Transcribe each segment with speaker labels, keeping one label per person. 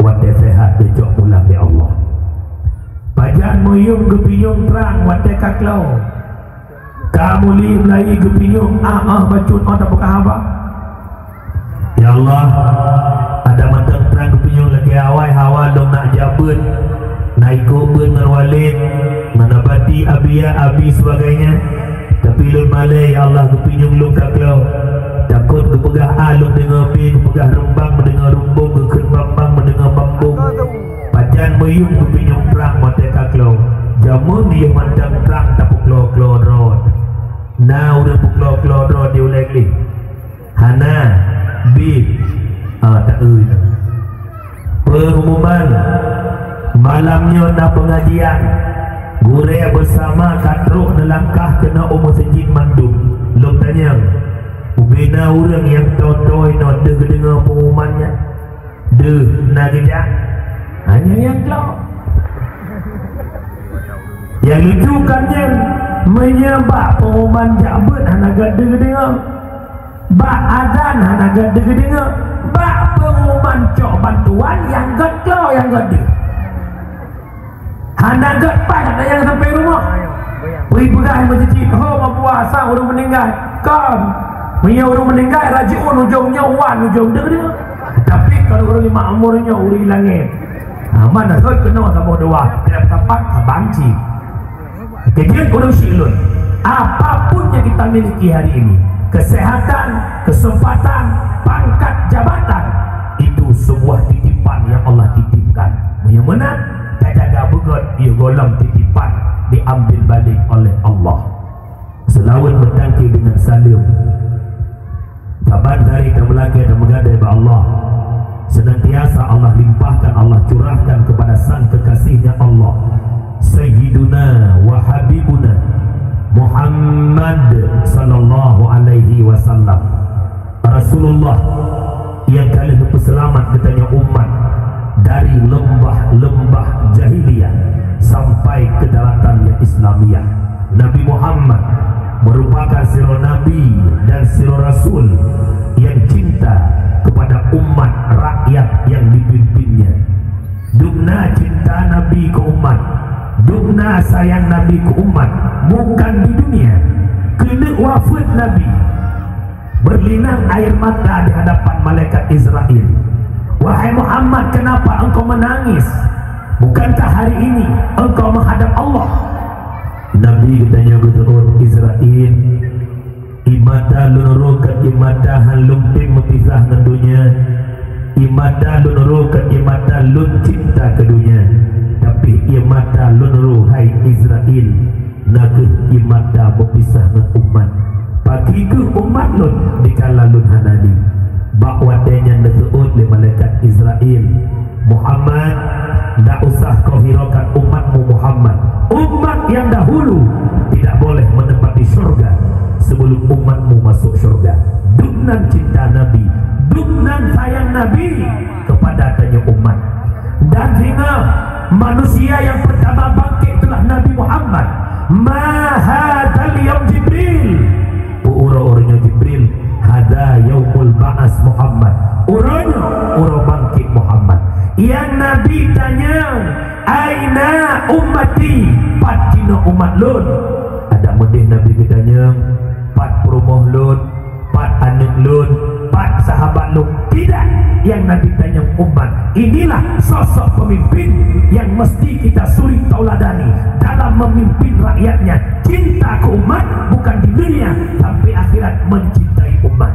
Speaker 1: wadah sehat dejok pulang di Allah. Pajan muyung gepinyung terang wadah kaklau. Kamu li melai gepinyung bacun tak buka haba. Ya Allah, ada matang terang gepinyung lagi awai hawa dong nak jabut, naik kubun ngerwalin, menabati abia abi sebagainya. Tapi lun malai ya Allah gepinyung lung kaklau. Takut kepegah alung dengar pi, kepegah rembang mendengar rumbung, keken bambang mendengar bambung. Pajan muyung gepinyung terang mata kaklau. Jamun dia mandang terang tapuk klo-klo rod. Nah udah puklo rod dia ulang li. Hana bi tak pengumuman malamnya nak pengajian. Gure bersama katruk nelangkah kena masjid mandum. Lom tanya ubina orang yang totoy no dengar pengumumannya nak tidak hanya yang klau yang lucukannya menyebab pengumuman jabut hanaga dengar bak adan hanaga dengar bak pengumuman cok bantuan yang gak yang gede hanaga ada yang sampai rumah pergi pegang masjid puasa udah meninggal kan punya orang meninggal rajiun ujungnya wan ujung dia. Tapi kalau orang makmurnya uri langit. Mana tu kena sama doa tidak tepat banci. Kemudian orang silun. Apapun yang kita miliki hari ini, kesehatan, kesempatan, pangkat, jabatan, itu sebuah titipan yang Allah titipkan. Yang mana tak jaga begot ia golong titipan diambil balik oleh Allah. Selawat berdangkil dengan salim. Kapan hari dan melangkah dan menggadai kepada Allah, senantiasa Allah limpahkan, Allah curahkan kepada sang kekasihnya Allah, Sayyiduna wa Habibuna Muhammad sallallahu alaihi wasallam, Rasulullah yang kali berselamat katanya umat dari lembah-lembah jahiliyah sampai ke daratan yang Islamiyah. Nabi Muhammad merupakan siro Nabi dan siro Rasul yang cinta kepada umat rakyat yang dipimpinnya. Dukna cinta Nabi ke umat, dukna sayang Nabi ke umat, bukan di dunia. Kena wafat Nabi berlinang air mata di hadapan malaikat Israel. Wahai Muhammad, kenapa engkau menangis? Bukankah hari ini engkau menghadap Allah? Nabi katanya betul Israel imada lunurukan imada halum tim memisah dengan dunia, imada lunurukan imada lun cinta ke dunia, tapi imada lunuru hai Israel naga imada berpisah dengan umat. Bagi ke umat lun dikala lun hanani bakwadanya disebut oleh malaikat Israel, Muhammad tak usah kau hiraukan umatmu Muhammad. Umat yang dahulu tidak boleh menempati surga sebelum umatmu masuk surga. Duknan cinta Nabi, duknan sayang Nabi kepada tanya umat. Dan hingga manusia yang pertama bangkit telah Nabi Muhammad. Mahadal yaum Jibril, urang-urangnya Jibril, hada yaumul ba'as Muhammad, urangnya urang bangkit Muhammad. Yang Nabi tanya, aina ummati, patina umat lun. Ada medih Nabi katanya, pat perumoh lun, pat anak lun, pat sahabat lun. Tidak, yang Nabi tanya umat. Inilah sosok pemimpin yang mesti kita suri tauladani dalam memimpin rakyatnya. Cinta ke umat bukan di dunia, tapi akhirat mencintai umat.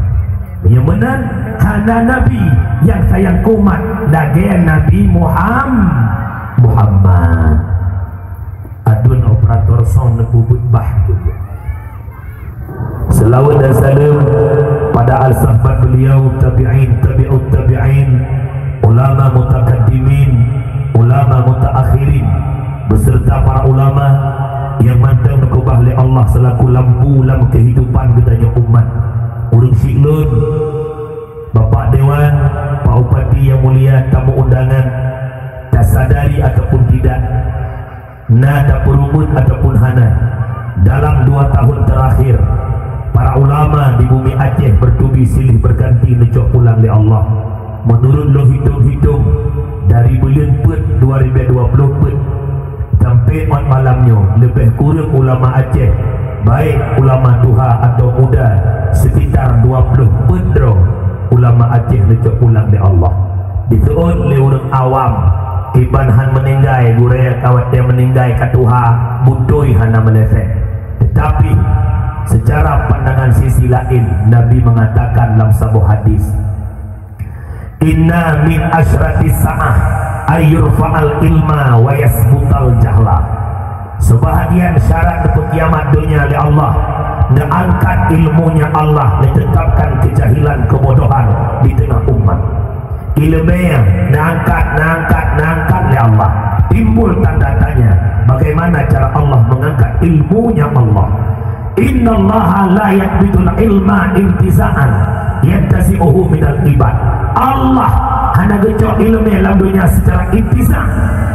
Speaker 1: Yang benar hana Nabi yang sayang umat dagen Nabi Muhammad. Adun operator sound nebubut bah juga. Selawat dan salam pada al-sahabat beliau, tabi'in, tabi'ut tabi'in, ulama mutakaddimin, ulama mutaakhirin, beserta para ulama yang mandang berkubah oleh Allah selaku lampu dalam kehidupan katanya umat. Urung siklun, Bapak Dewan, Pak Upati yang mulia, tamu undangan, tak sadari ataupun tidak, nada perumut ataupun hana, dalam 2 tahun terakhir para ulama di bumi Aceh bertubi silih berganti necok pulang oleh Allah. Menurut lo hitung-hitung dari lebih kurang ulama Aceh, baik ulama tua atau muda, sekitar 20 pendro ulama Aceh lecok pulang di Allah. Dituun oleh orang awam, ibanhan meninggai guraya kawat dia meninggai katuha butoi hana melefek. Tetapi secara pandangan sisi lain, Nabi mengatakan dalam sebuah hadis, inna min asyratis sa'ah ayyurfa'al ilma wa yasbutal jahla. Sebahagian syarat untuk kiamat dunia oleh Allah, mengangkat ilmunya Allah, ditetapkan kejahilan, kebodohan di tengah umat. Ilmunya diangkat oleh Allah. Timbul tanda tanya, bagaimana cara Allah mengangkat ilmunya Allah. Innallaha la yakbitul ilma intiza'an yantazi'uhu minal ibad. Allah hanya gecok ilmu dalam dunia secara intiza'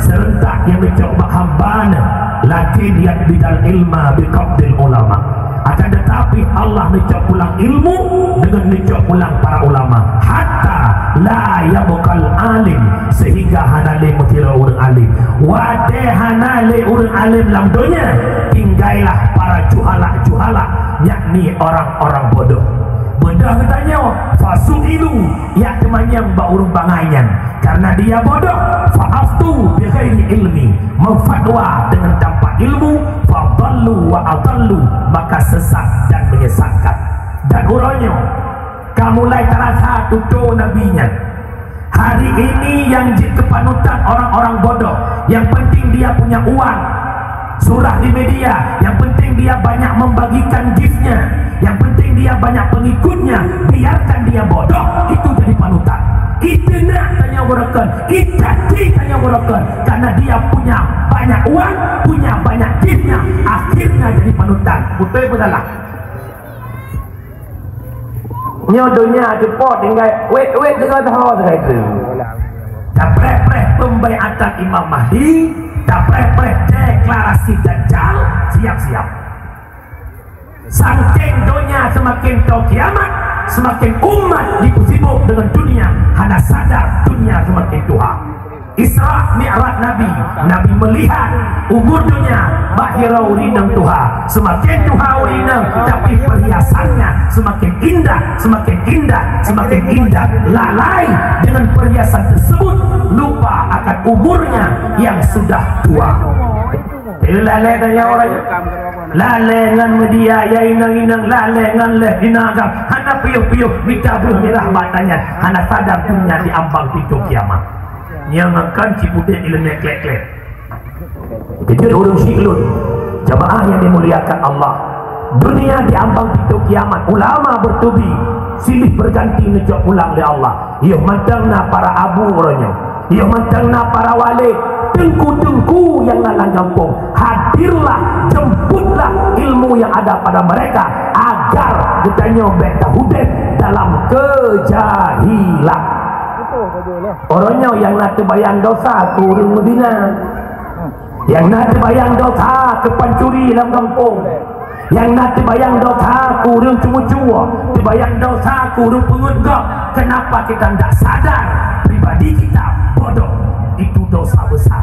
Speaker 1: serentak yang gecok hambana, lakin yakbidal ilma biqabdil ulama. Akan tetapi Allah gecok pulang ilmu dengan gecok pulang para ulama, hatta la yabqal alim, sehingga hanale mutira orang alim, wade hanale orang alim dalam dunia, tinggallah para juhala, yakni orang-orang bodoh. Benda katanya fasu'ilu, ya teman yang urung bangayan, karena dia bodoh, fa'aftu bighairi ilmi, memfatwa dengan tanpa ilmu, fadallu wa adallu, maka sesat dan menyesatkan. Dan urangnya kamu mulai terasa tutup nabinya. Hari ini yang jadi kepanutan orang-orang bodoh, yang penting dia punya uang, surah di media, yang penting dia banyak membagikan giftnya, yang penting dia banyak pengikutnya, biarkan dia bodoh, itu jadi panutan. Kita nak tanya warakan, kita tanya warakan, karena dia punya banyak uang, punya banyak giftnya, akhirnya jadi panutan. Betul betul lah. Nyodonya cepot tinggal wait dengan tahu saya itu. Dapreh pembaiatan Imam Mahdi, dapreh deklarasi Dajjal, siap-siap. Saking dunia semakin tahu kiamat, semakin umat sibuk dengan dunia, hanya sadar dunia semakin tua. Isra Mi'raj Nabi melihat umur dunia bakhirau rinang Tuhan, semakin Tuhan rinang, tapi perhiasannya semakin indah, lalai dengan perhiasan tersebut, lupa akan umurnya yang sudah tua. Lalai tanya orangnya, lalai dengan media, ya inang lalai dengan inagam, hana piyuh minta bermirah matanya, hana sadar dunia diambang pintu kiamat. Yang akan ciputin ilmu klek-klek. Jadi orang siklun, jamaah yang dimuliakan Allah, dunia diambang pintu kiamat, ulama bertubi silih berganti ngejok pulang oleh Allah. Ia mantangna para abu orangnya, ia mantangna para wali, tengku-tengku yang ngalang kampung, hadirlah, jemputlah ilmu yang ada pada mereka, agar ditanya betahudet dalam kejahilan. Orangnya yang nak terbayang dosa ke orang Medina, yang nak terbayang dosa ke pencuri dalam kampung, yang nak terbayang dosa ke orang cuma-cuma, terbayang dosa ke orang pengunggah. Kenapa kita tidak sadar pribadi kita bodoh? Itu dosa besar.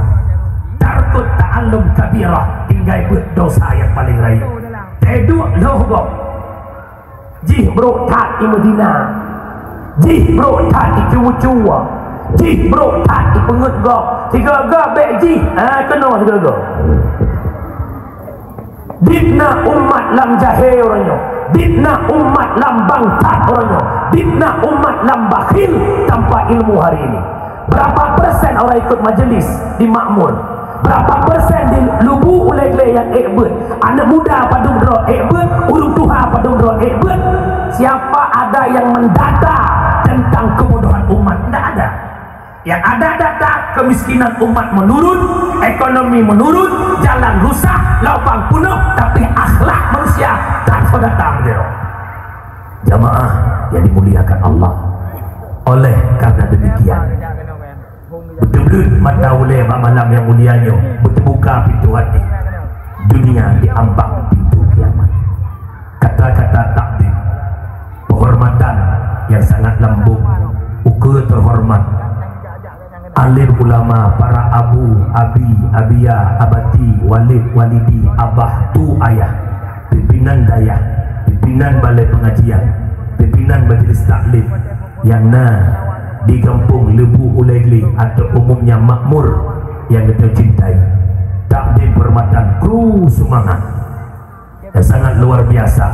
Speaker 1: Tarkut ta'allum kabirah, tinggal buat dosa yang paling raya. Teduk lohgok jih bro tak di Medina, jih bro tak di cuma-cuma, jih bro tak di pengunggah, tiga-tiga bek jih kena tiga-tiga. Ditna umat lam jahil orangnya, ditna umat lam bangkat orangnya, ditna umat lam bakhil tanpa ilmu hari ini. Berapa persen orang ikut majlis di makmur? Berapa persen di lubu ulai-ulai yang ekbet? Anak muda padung drone ekbet, urung tuha padung drone ekbet. Siapa ada yang mendata tentang kebodohan umat? Tidak ada. Yang ada data kemiskinan umat menurun, ekonomi menurun, jalan rusak, lapang penuh, tapi akhlak manusia tak datang dia. Jamaah yang dimuliakan Allah, oleh karena demikian, betul-betul mata oleh malam yang mulianya berbuka pintu hati, dunia diambang pintu kiamat. Kata-kata takdir, penghormatan yang sangat lembut, ukur terhormat, alim ulama, para abu, abi, abia, abati, walid, walidi, abah, tu ayah, pimpinan dayah, pimpinan balai pengajian, pimpinan majlis taklim yang di kampung Lebu Ulegli atau umumnya makmur yang kita cintai. Takdim Permatan kru semangat yang sangat luar biasa.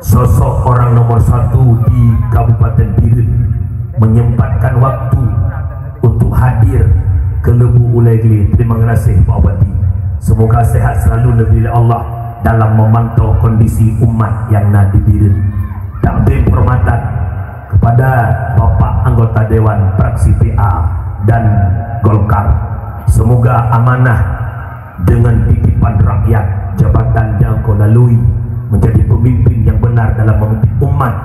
Speaker 1: Sosok orang nomor 1 di Kabupaten Biren menyempatkan waktu untuk hadir ke Lebu Ulegli. Terima kasih Pak Wati. Semoga sehat selalu oleh Allah dalam memantau kondisi umat yang di Biren. Takdim Permatan kepada Bapak anggota Dewan Fraksi PA dan Golkar, semoga amanah dengan titipan rakyat jabatan yang kau lalui menjadi pemimpin yang benar dalam memimpin umat,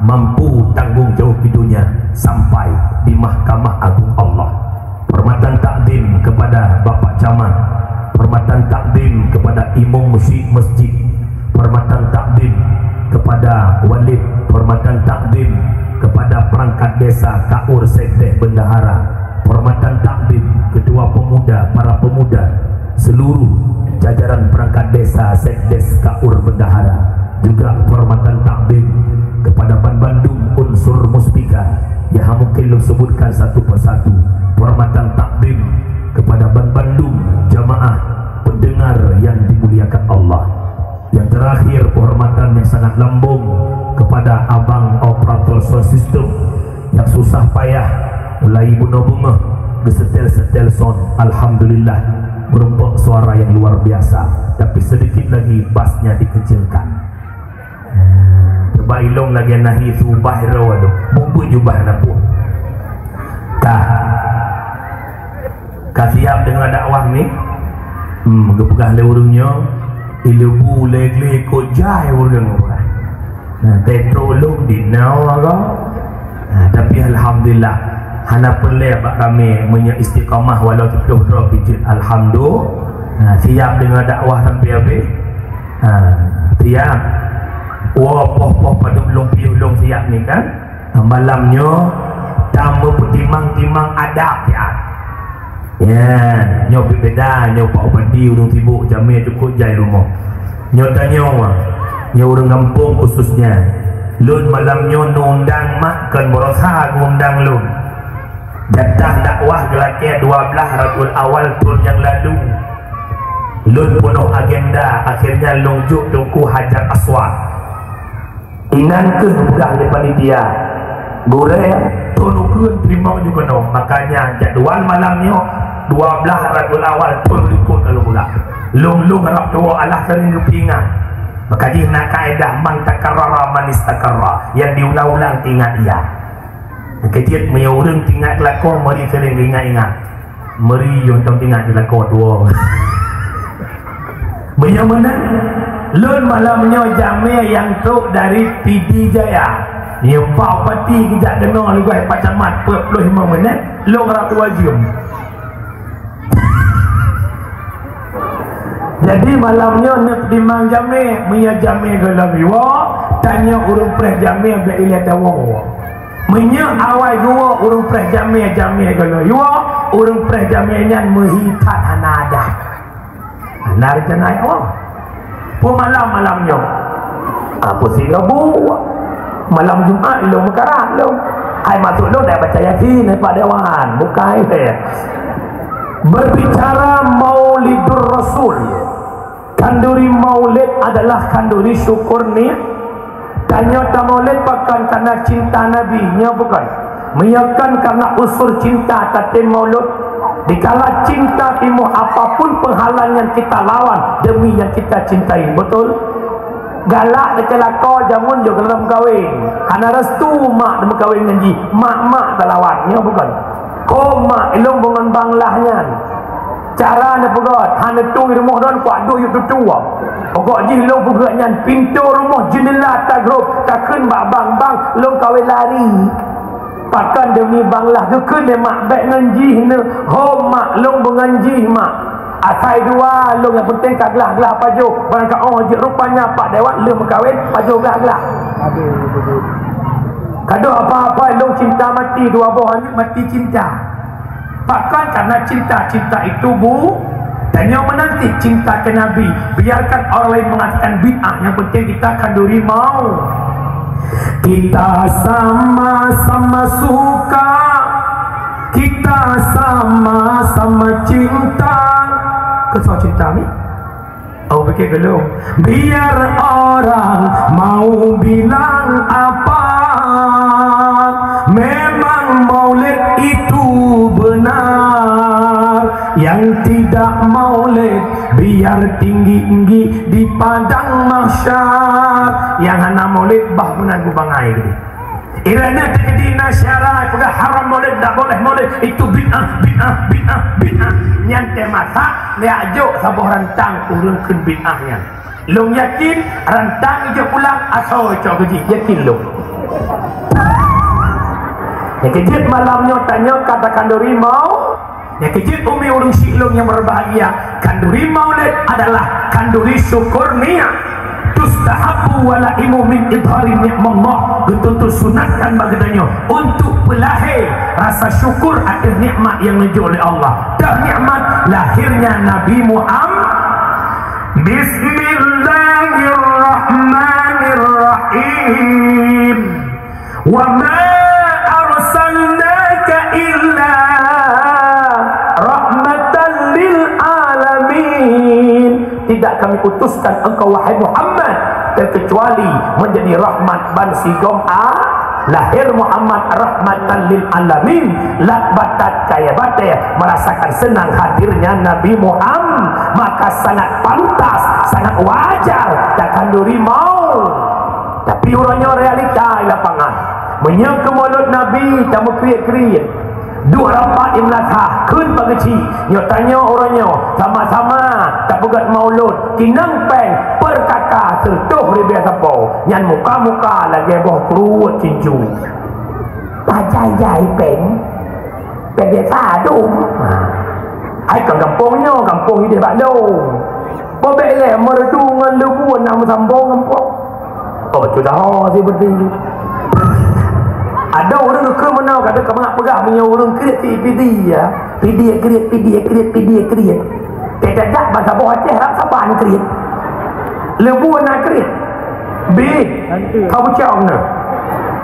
Speaker 1: mampu tanggung jawab hidupnya sampai di Mahkamah Agung Allah. Permatan takdim kepada Bapak Camat, permatan takdim kepada imam masjid, permatan takdim kepada walid, permatan takdim kepada perangkat desa, kaur, sekdeh, bendahara, permatan takdim ketua pemuda, para pemuda, seluruh jajaran perangkat desa, sekdes, kaur, bendahara, juga permatan takdim kepada Ban Bandung unsur muspika yang mungkin lo sebutkan satu persatu. Permatan takdim kepada Ban Bandung jamaah pendengar yang dimuliakan Allah. Yang terakhir, penghormatan yang sangat lambung kepada abang operator sound system yang susah payah mulai bunga-bunga gesetel-setel sound. Alhamdulillah berumpuk suara yang luar biasa, tapi sedikit lagi bassnya dikecilkan. Coba ilong lagi nahi subah rawa tu bubuk jubah dapur. Siap dengan dakwah ni. Gepegah le urungnya Lebu Ulegli ko jai urung orang. Tolong dinau agak. Tapi alhamdulillah hana perlu bak kami punya istiqamah walau terus pijit. Alhamdulillah siap dengan dakwah sampai habis. Siap. Poh pada ulung siap ni kan. Malamnya tamu timang adab ya. Ya, nyo beda, nyo Pak Upadi urung sibuk jamir cukup jai rumah. Nyo tanya nyo urang kampung khususnya. Lun malam nyo undang mak kan berusaha ngundang lun. Jatah dakwah gelake 12 Rabiul Awal tahun yang lalu. Lun penuh agenda, akhirnya lungjuk Tuku Hajar Aswad. Inan ke budak depan dia. Gore tolong terima juga no. Makanya jadual malamnya 12 Rabiul Awal pun ikut kalau pula. Lung harap tua Allah sering kepingan. Maka dia nak kaedah man takarrara man istakarra, yang diulang-ulang ingat dia. Kecil punya orang tinggal kelakon mari sering ingat-ingat. Mari yang tong tinggal kelakon tua. Banyak mana? Lun malamnya jamir yang tuk dari PD Jaya. Ni Pak Pati kejak dengar lagu Pak Camat 45 minit lu harap wajib. Jadi malamnya nak dimang jamir, punya jamir dalam iwa, tanya urung pres jamir bila ilah tahu. Punya awal gua urung pres jamir kalau iwa, urung pres jamirnya menghitat anada. Nari janai awak. Malamnya apa sih Rabu? Malam Jumat lu mekarat lu. Hai masuk lu dah baca Yasin pada dewan, bukan berbicara Maulidur Rasul. Kanduri maulid adalah kanduri syukur ni. Tanya tak maulid bukan karena cinta Nabi nya, bukan. Menyakan karena unsur cinta tatin maulud. Dikala cinta timu apapun penghalang yang kita lawan demi yang kita cintai, betul? Galak dekat kau jamun juga dalam kahwin. Karena restu mak dalam kahwin janji. Mak tak lawannya, bukan. Kau mak elong dengan banglahnya. Cara nak pegat, hana tu rumah dan kuat duh itu tua. Pokok ji lo pegatnya pintu rumah jendela tak grup takkan bang lo kahwin lari. Pakan demi banglah dukun dia mak baik nganji ne. Ho mak lo menganji mak. Asai dua lo yang penting kaglah paju. Barangkali oh je rupanya pak dewat lo berkahwin paju glah. Kado apa-apa lo cinta mati dua buah ni mati cinta.
Speaker 2: Bahkan karena cinta itu dan yang menanti cinta ke Nabi. Biarkan orang lain mengatakan bid'ah, yang penting kita kanduri mau. Kita sama-sama suka, kita sama-sama cinta. Kesal cinta ni? Oh, fikir belum. Biar orang mau bilang apa, memang maulid itu benar. Yang tidak maulid biar tinggi-tinggi di padang mahsyar. Yang hana maulid bah benar gubang air. Irana terjadi nasyarat sudah haram maulid, tak boleh maulid, itu bid'ah. Nyante masa leajuk sabuh rantang urungkeun bid'ahnya. Long yakin rantang je pulang asal cok gaji, yakin long. Yang kejut malamnya tanya kata kanduri mau. Yang kejut umi urung silong yang berbahagia. Kanduri maulid adalah kanduri syukur niat. Tustahabu walaimu min idhari ni'mallah. Betul-betul sunatkan bagadanya untuk pelahir rasa syukur atas nikmat yang dijual oleh Allah. Dan nikmat lahirnya Nabi Muhammad. Bismillahirrahmanirrahim. Wa ma arsalnaka illa rahmatan lil alamin. Tidak kami utuskan engkau wahai Muhammad terkecuali menjadi rahmat ban sigom lahir Muhammad rahmatan lil alamin. Lakbatat kaya batai merasakan senang hadirnya Nabi Muhammad, maka sangat pantas, sangat wajar takkan duri mau. Tapi orangnya realita di lapangan menyang ke mulut Nabi tamu kriat-kriat dua rapat imlatah kun pageci nyo tanya orangnya sama-sama tak pegat maulud kinang peng perkaka sertuh di biasa po nyan muka-muka lagi boh keruat cincu pajai-jai peng biasa adum ai ke kampungnya kampung hidup bakdo bobek le merdungan lebuan nama sambung kampung oh sudah si berdiri. Ada orang ke mana kata kemang pegah punya orang kriat PD ya. PD kriat. Tidak bahasa bawah Aceh rap saban kriat. Lebu nak kriat. B kau bacau na.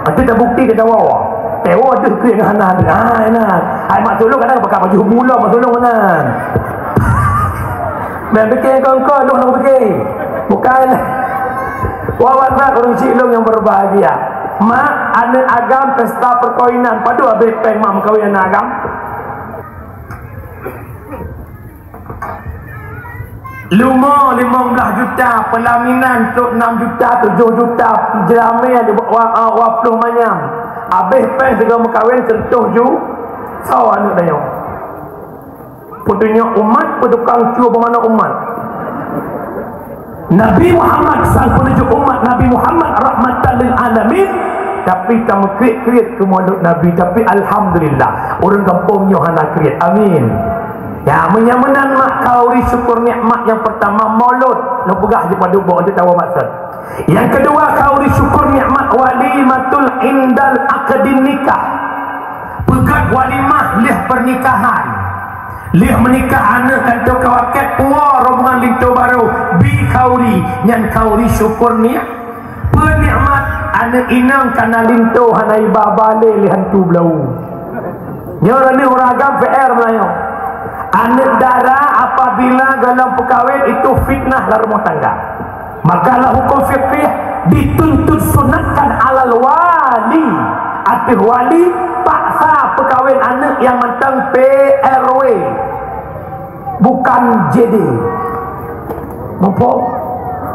Speaker 2: Ada tak bukti kita bawa. Tewa tu kriat hanan. Ai mak tolong kadang pakai baju mula mak tolong hanan. Ben fikir kau nak fikir. Bukan. Wawan orang silong yang berbahagia. Mak ada agam pesta perkawinan padu habis peng mak kahwin agam Luma 15 juta pelaminan untuk 6 juta 7 juta jeramai ada wapluh manyam habis peng segala kahwin tertuh ju sawa anak dayong putunya umat pedukang cua bermana umat Nabi Muhammad sang penuju umat Nabi Muhammad rahmatan lil alamin. Tapi kamu kriat ke mulut Nabi. Tapi alhamdulillah orang kampungnya hana kriat. Amin. Ya menyamanan mak kauri syukur nikmat yang pertama maulud lo pegah je pada bawa dia tahu maksud. Yang kedua kauri syukur nikmat walimatul indal akadin nikah. Pegat walimah lih pernikahan. Lih menikah anak kanto kawaket puwa rombongan lintu baru bi kauri nyan kauri syukur ni penikmat anak inang kana lintu hanai babale li hantu belau nyora ni uragam PR Melayu anak darah apabila dalam perkahwin itu fitnah dalam rumah tangga makalah hukum fikih dituntut sunatkan alal wali atih wali paksa perkahwin anak yang mentang PRW bukan JD mumpuk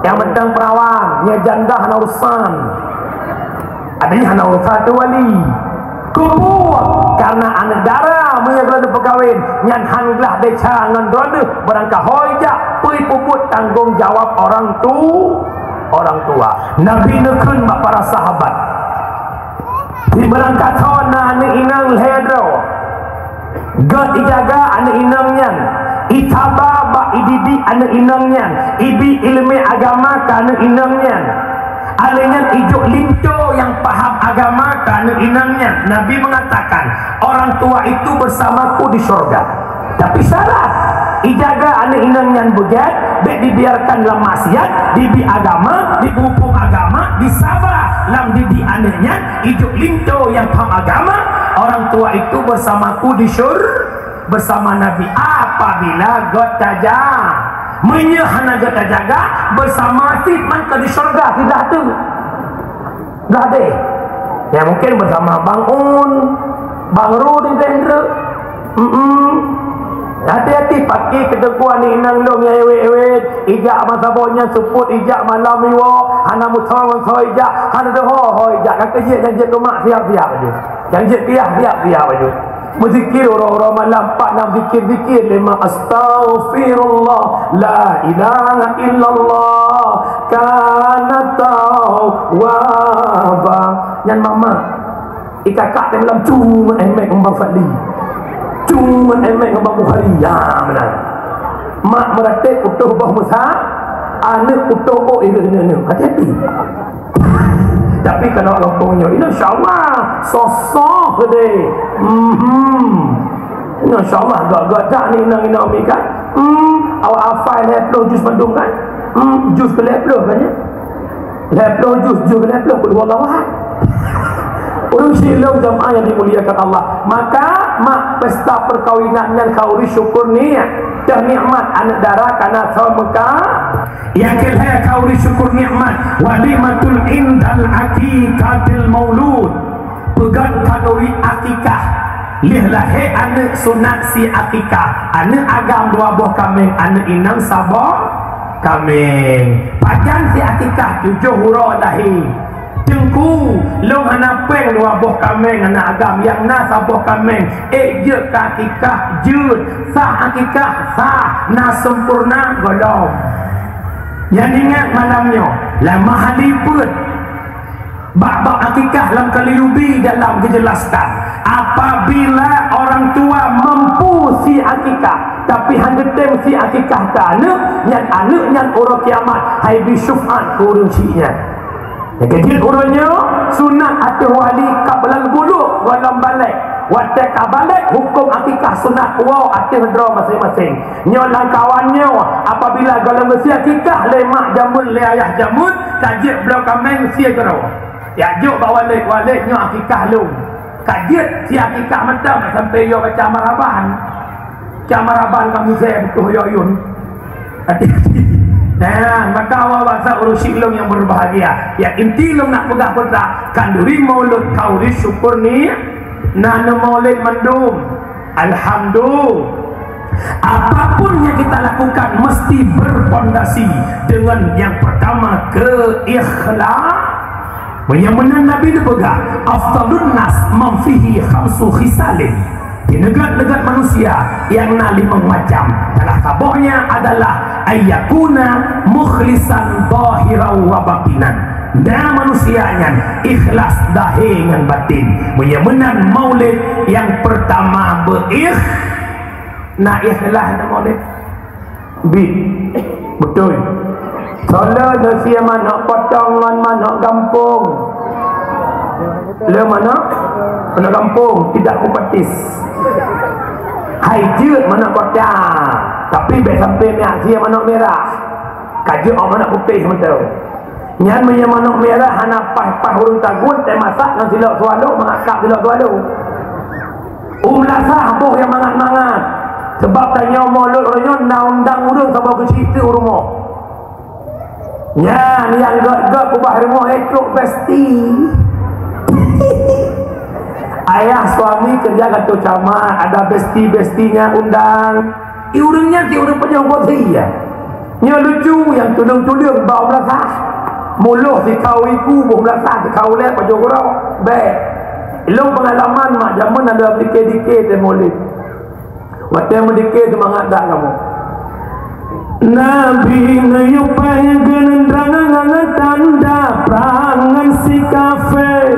Speaker 2: yang mentang perawan yang janda hana urusan adanya hana urusan tu wali kubur karena anak darah menyagelada perkahwin nyan hanglah deca ngan drone berangkah hojak pui puput tanggung jawab orang tua Nabi nekun para sahabat di berangkat hona anak inang ledro God ijaga anak inangnya itaba ba ididi anak inangnya ibi ilmu agama ka anak inangnya Alenya ijuk linto yang paham agama karena inangnya Nabi mengatakan orang tua itu bersamaku di surga. Tapi syarat ijaga anak inangnya begat, baik dibiarkan dalam maksiat, dibi agama, dihukum agama, disabar dalam didi anaknya ijuk linto yang paham agama. Orang tua itu bersamaku di surga bersama Nabi. Apabila gotaja menyahana gotajaga bersama si man ke di surga tidak tu dah deh ya, mungkin bersama Bang Un, Bang Rudi Dendra. Hati-hati pakai keteguan ni inang dong ya ewe ijak masa bonya seput ijak malam iwo hana mutawan so ijak hana dah ho ijak kan kerja janji rumah siap-siap aja, janji siap-siap aja. Berzikir orang-orang malam pak nak zikir-zikir lima astaghfirullah la ilaha illallah kana tawwaba. Yang mama ikakak dalam cuma emek Mbak Fadli, cuma emek Mbak Bukhari ya benar. Mak meratik utuh Mbak Musa, anak utuh oh ini hati-hati. Tapi kalau orang punya insyaAllah sosok deh. InsyaAllah gak tak ni inang kan. Awak hafal leploh jus mandung kan. Jus ke leploh kan ya. Leploh jus ke leploh pun wallahualam. Urus silau jamaah yang dimuliakan Allah. Maka mak pesta perkawinan yang kau syukur ni dah nikmat anak darah karena saw Mekah. Yang kedua kau syukur nikmat walimatul indal akikatil maulud. Pegang kalori akikah lihlahe anak sunat si akikah. Anak agam dua buah kambing, anak inang sabah kambing. Pajan si akikah 7 huruf lahir. Jengku long anak peng dua buah kambing anak agam yang na sabah kambing je akikah jud sah akikah sah na sempurna golong. Yang ingat malamnya lama haliput bab-bab akikah dalam kali rubi dalam dijelaskan apabila orang tua mampu si akikah tapi hanya tem si akikah ke anak yang orang kiamat hai bisyufat ke orang ciknya. Jadi orangnya sunat atau wali kablal bulu dalam balik watak balik hukum akikah sunat wow atau draw masing-masing nyolang kawannya apabila dalam besi akikah lemak jamun le ayah jamun tajik belau kambing si draw ya juk bawa walik nyo akikah lu kajit si akikah mentang sampai yo baca maraban kami saya betul yoyun. Nah, maka awal bahasa urus silum yang berbahagia. Ya inti lu nak pegang peta kanduri maulud kauri syukur ni nana maulid mendum. Alhamdulillah. Apapun yang kita lakukan mesti berpondasi dengan yang pertama keikhlas. Yang benar Nabi dipegang afdalun nas man fihi khamsu khisalin. Di negara-negara manusia yang 5 macam. Salah satunya adalah ayyakuna mukhlisan zahiran wa batinan. Dan manusianya ikhlas zahir dan batin. Benar maulid yang pertama ikhlas maulid. Betul. Soalnya nasi mana potongan mana kampung. Le mana kampung tidak kupatis. Hai jut mana kota. Tapi be sampai ni asia manok merah. Kaju mana putih betul. Nyan punya manok merah hana pah urun tagun teh masak nang silok sualo mengakak silok sualo. Lasah boh yang mangat-mangat. Sebab tanya mulut orangnya undang urung sampai ke situ rumah. Nyan yang gak kubah rumah etruk besti. Ayah suami kerja kata camat ada besti-bestinya undang urangnya urang penyambut dia nya lucu yang tulung-tulung bawa belasah muluh si kawiku bawa belasah si kawilek pada orang baik ilmu pengalaman mak zaman ada dikit-dikit dan mulut waktu yang mendikit semangat tak kamu Nabi ngayupai genendrangan tanda perangan si kafe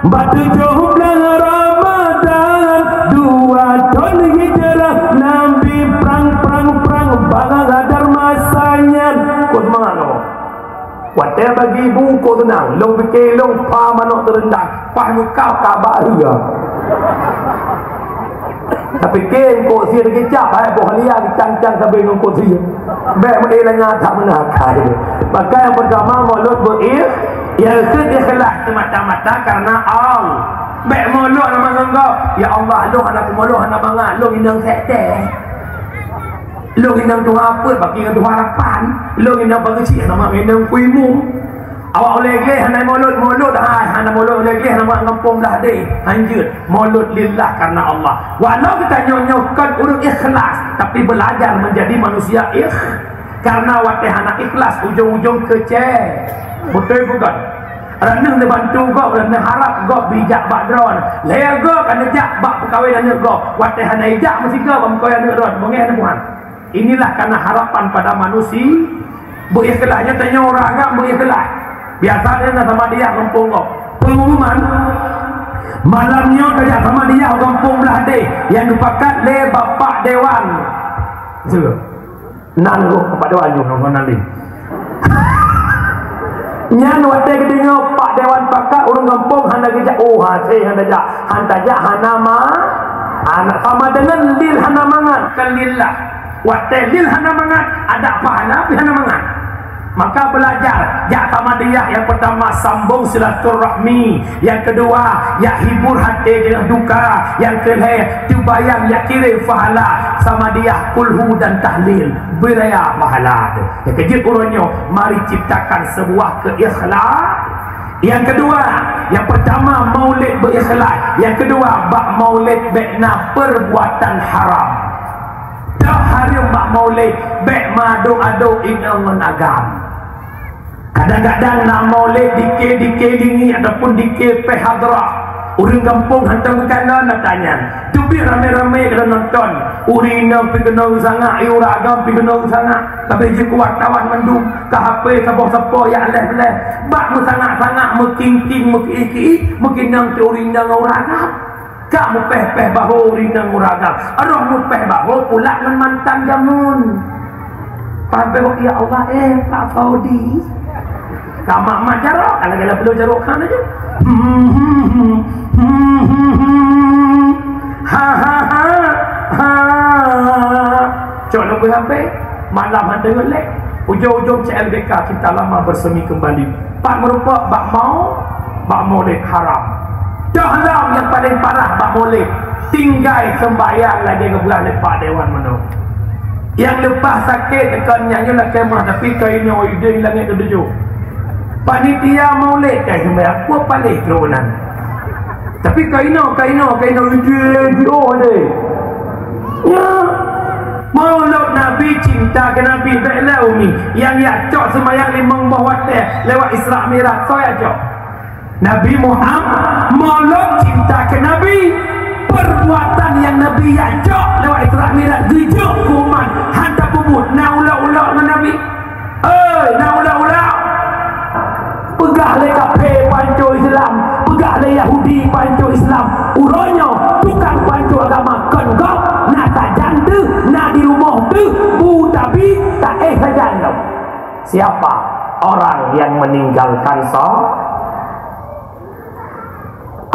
Speaker 2: batu jauh belang Ramadan 2 tahun hijrah Nabi perang bangang adar masanya kau semangat lo waktu dia bagi buku tenang long fikir long pa manok terendang pah mukau kabar juga tapi ken kok sia dikecap ai boh lia dicang-cang sampai dengan kok sia baik melanya tak menakai maka yang pertama mulut berir yang kedua ikhlas semata-mata karena Allah baik mulut nama engkau ya Allah lu anak mulut anak bangat lu indang sekte lu indang tu apa bagi tu harapan lu indang bagi cik nama indang kuimu awak oleh-oleh hanai mulut hai hanai mulut oleh-oleh nama kampung dah deh lanjut mulut lillah karena Allah walau kita nyonyokan urut ikhlas tapi belajar menjadi manusia karena watih anak ikhlas ujung-ujung kecil betul bukan renang dia bantu kau renang harap kau bijak bak drone lea kau kan jak bak perkawin dan kau watih anak ijak mesti kau kau yang drone mengeh Tuhan inilah karena harapan pada manusia berikhlasnya tanya orang agak berikhlas biasa dia nak sama dia kampung kau pengumuman malamnya kerja sama dia kampung belah deh yang dipakat le bapak dewan betul nan lu bapak dewan juga kau nanti nyan wate kedingo pak dewan pakat urang kampung handa kerja oh hasih handa ja handa ja hanama anak sama dengan lil hana mangat kan lillah wate lil hana mangat ada pahala hana mangat maka belajar ya sama dia yang pertama sambung silaturahmi yang kedua ya hibur hati dengan duka yang ketiga tubayang ya kirim pahala sama dia kulhu dan tahlil beraya pahala yang kejut urunnya mari ciptakan sebuah keikhlas yang kedua yang pertama maulid berikhlas yang kedua bak maulid bekna perbuatan haram dah haram bak maulid bek madu-adu inangan agam kadang-kadang nak maulid dikir-dikir ataupun dikir pehadrah orang kampung hantar berkala nak tanya tu biar ramai-ramai kalau nonton urina pergi kena sangat uragam pergi kena sangat tapi je wartawan mendung ke HP siapa-siapa yang leh-leh bak mu sangat-sangat meking-king mungkin nang urina uragam kak mu peh-peh bahu urina uragam aduh mu peh bahu pula dengan mantan jamun sampai ya Allah Pak Saudi kamak mak jarok kalau perlu jarokkan aja cok lebih sampai malam ada gelek ujung-ujung CLBK kita lama bersemi kembali pak merupakan bak maulid haram dahlam yang paling parah bak maulid tinggal sembahyang lagi ke bulan lepas dewan menung yang lepas sakit tekan nyanyi lah kemah tapi kainnya ide hilangnya ketujuh panitia maulid kan sembahyang apa paling keronan tapi kainnya video deh ya maulud Nabi cinta ke Nabi baiklah umi yang ya cok sembahyang limang bawah teh lewat Isra Mi'raj saya cok Nabi Muhammad maulud cinta ke Nabi perbuatan yang Nabi ya cok lewat Isra Mi'raj gejuk kuman hantar pemut naula-ula dengan Nabi naula-ula pegah le kafe panco Islam pegah le Yahudi panco Islam uronyo tukang panco agama kan kau nak tak janda nak di rumah tu tapi tak saja siapa orang yang meninggalkan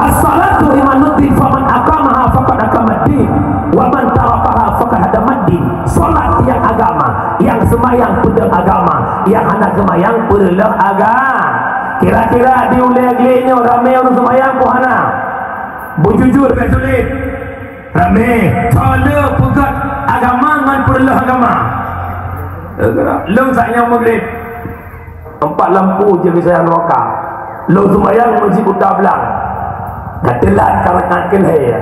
Speaker 2: as-salatu imanuddin faman aqamaha faqad aqamaddin wa man tarakaha faqad hadamaddin salat yang agama yang semayang pedang agama yang anak semayang pedang agama kira-kira diulang-ulangnya ramai orang semayang puhana bujujur betulit ramai soalnya pegat agama dengan pedang agama lu sayang maghrib tempat lampu je bisa roka lu semayang masjid Buddha Belang dah telat kawasan kelihaya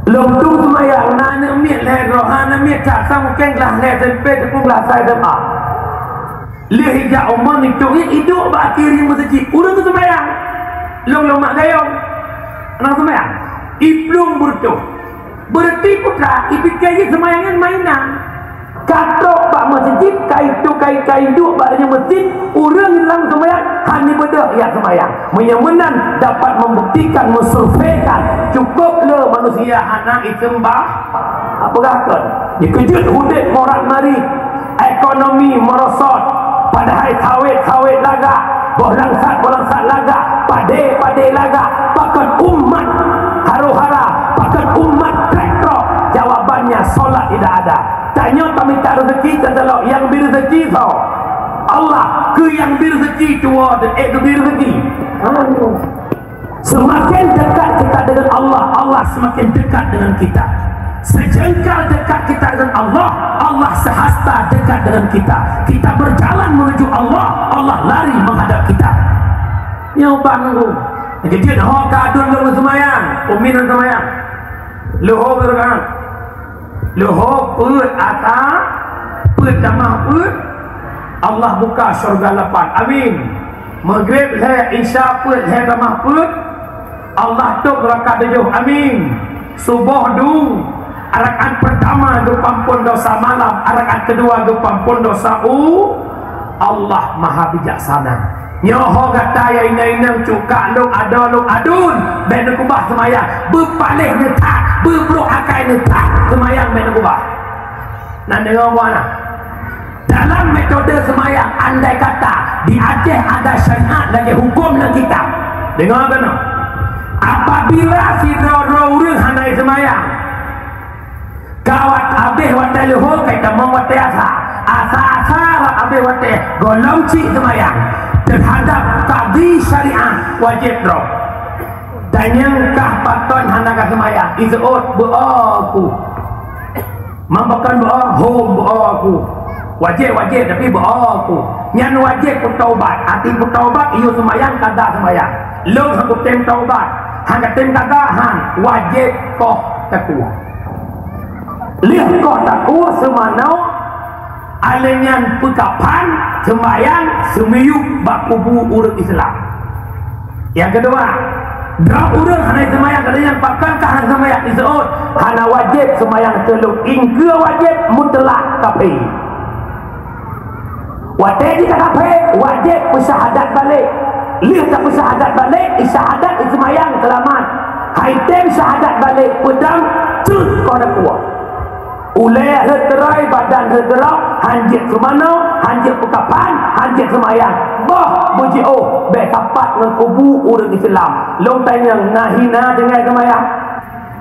Speaker 2: lom tu semayang nak miet leh rohana miet tak sama kenglah leh tempe tepung lah saya demak leh hijau omong itu hidup bakiri masjid urang tu semayang lom mak gayong anak semayang iplung bertuh berarti putra ipikaya semayangan mainan katok bak masjid kai duk baknya masjid orang hilang semayang hanya bedah yang semayang menyamenan dapat membuktikan mensurveikan cukup le manusia anak isembah apa kan dikejut hudit morat mari ekonomi merosot padahal sawit laga, boh langsat laga, pade laga, pakai umat haru-hara, pakai umat trektor. Jawabannya solat tidak ada. Tanya kami tak rezeki, kalau yang beri rezeki tau Allah ke yang beri rezeki tua dan ke beri rezeki. Semakin dekat kita dengan Allah, Allah semakin dekat dengan kita. Sejengkal dekat kita dengan Allah, Allah sehasta dekat dengan kita. Kita berjalan menuju Allah, Allah lari menghadap kita. Nyoba nunggu. Jadi dia dah kadun lu semayang, umin semayang. Luho berkan. Luho put ata, put damah put. Allah buka syurga lapan. Amin. Maghrib saya isya put saya damah put. Allah tuk rakaat 7. Amin. Subuh du. Rakaat pertama tu pampun dosa malam, rakaat kedua tu pampun dosa Allah Maha bijaksana. Nyoho kata ya ina-ina cukak lu ada lu adun ben kubah semayang berpalih netak berbruk akai netak semayang ben kubah. Nak dengar mana? Dalam metode semayang andai kata di Aceh ada syariat lagi hukum dan kitab. Dengar kena? Apabila si ro-ro urang handai semayang kawat habis watai luhur kita memwatai asa habis watai golong cik semayang terhadap qadhi syariah wajib drop. Dan yang kah patun hanaka semayang izut berlaku mambakan berlaku berlaku wajib tapi berlaku yang wajib pun taubat hati pun taubat iyo semayang kada semayang long aku tem taubat hangga tem kada han wajib koh takwa lihat kau takwa semana alenyan pekapan sembahyang semiyuk bakubu urut Islam. Yang kedua, dah urut hanya sembahyang kadang pakan tahan sembahyang disebut hanya wajib sembahyang teluk ingke wajib mutlak kafir. Wajib jika kafir wajib bersyahadat balik. Lihat tak bersyahadat balik, isyahadat sembahyang selamat. Haitem syahadat balik pedang terus kau dah kuat. Ulai heterai badan heterai hanjit semana hanjit pekapan hanjit semayang bah buji bekapat dengan kubu urut Islam long tanya nahina dengan semayang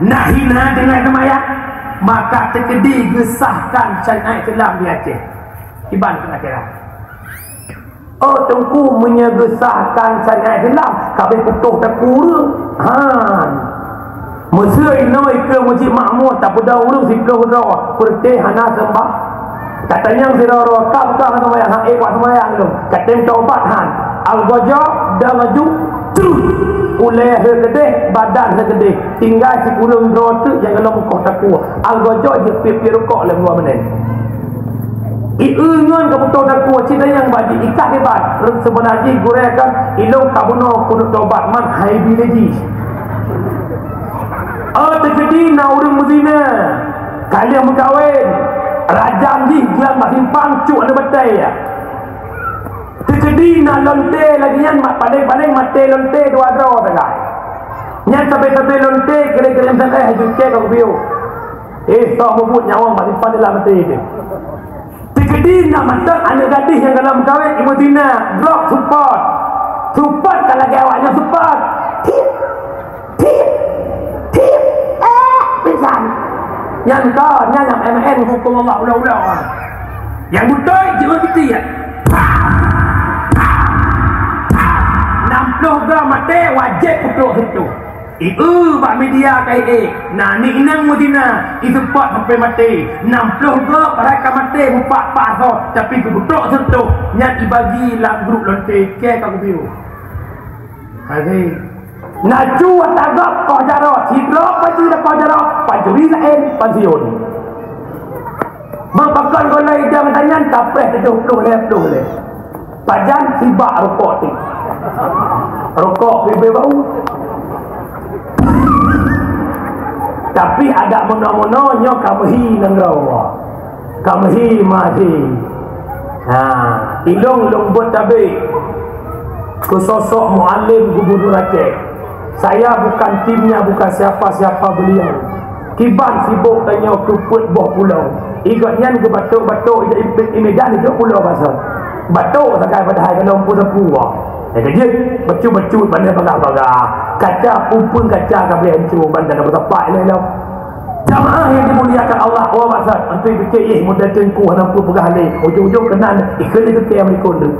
Speaker 2: nahina dengan semayang maka terkedi gesahkan syariat Islam di Aceh iban kira-kira tengku menyegesahkan syariat Islam kabeh putuh tak kurang Mesra inoi ke Masjid Makmur tak pada urus si ke hudra perteh hana sembah katanya sira roka buka semayang hak buat semayang tu katem taubat han al-gajab dah maju terus ulai segede badan segede tinggal si kurung rotu yang kalau muka takwa al-gajab je pipi rokok le 2 minit iungan ke betul takwa cita yang bagi ikat hebat sebenarnya gurekan ilung kabuno kudu taubat man hai bileji terjadi na orang Medina kalian berkahwin rajam di gelang masih pangcuk ada batai ya terjadi na lonte lagi yang paling mati lonte 2 draw tengah yang sampai lonte kira-kira yang sangat hajut cek aku biu tak membut nyawa masih pandai lah mati itu terjadi na mata anak gadis yang dalam berkahwin di Medina drop support kalau lagi awaknya support tip pisan yang kau yang MN hukum Allah ulah yang betul jangan gitu ya 60 gram mati wajib putuk situ itu bak media kai nah ni inang Medina itu pot sampai mati 60 gram mereka mati bupak paso tapi putuk situ yang dibagi lah grup lonte ke kau biu hari Naju tagap kau jarok, sidro paju dah kau jarok, pajuri lain pensiun. Mapakan kau lagi dia bertanya, tapeh 70 le. Pajan sibak rokok tu, rokok bebe bau. Tapi ada mono-mononya kamuhi nengrawa, kamuhi masih. Ilong buat tabe. Kesosok muallim Gubernur Aceh. Saya bukan timnya, bukan siapa-siapa beliau. Kiban sibuk tanya keput boh pulau. Ikutnya ke batuk-batuk di Medan itu pulau pasal. batuk sakai pada hari kena umpu-umpu kerja becut-becut bandar pagar-pagar kaca pun kaca boleh hancur bandar nak bertapak lah jamaah yang dimuliakan Allah. Oh maksud nanti fikir mudah tengku nampu pegah halih ujung-ujung kena ikut itu yang berikut tu.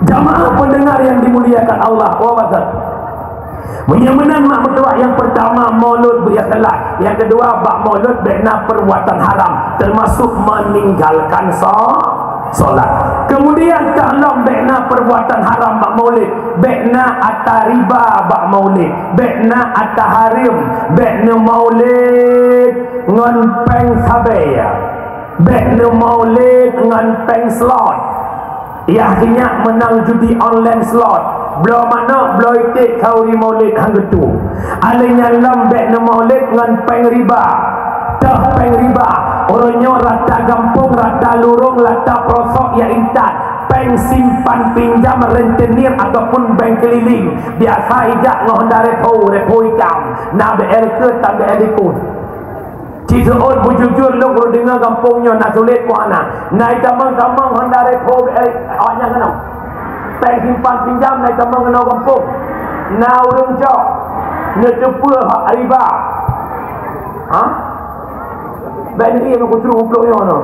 Speaker 2: Jamaah pendengar yang dimuliakan Allah. Oh maksud menyamenang mak mertua yang pertama maulud beriasalah, yang kedua bak maulud bina perbuatan haram termasuk meninggalkan solat. Kemudian kalau bina perbuatan haram bak maulid, bina atas riba bak maulid, bina atas harim, bina maulid ngan peng sabaya, bina maulid ngan peng slot. Akhirnya menang judi online slot. Belum mana belum itik kauri maulid hang gitu. Alainya lambek na maulid ngan peng riba. Dah peng riba. Orangnya rata gampung, rata lurung, rata prosok ya intat. Peng simpan pinjam rentenir ataupun bank keliling. Biasa ijak ngoh dari repo ikam. Na BR ke tak BR ikut. Ciseut bujujur lu kalau dengar kampungnya nak sulit ku anak. Naik kamang-kamang Honda repo BR awaknya kenal. Peng simpan pinjam naik tambang kena kampung. Na urang cok ngetepa hak riba. Ha? Baik ni aku suruh upload ni mana?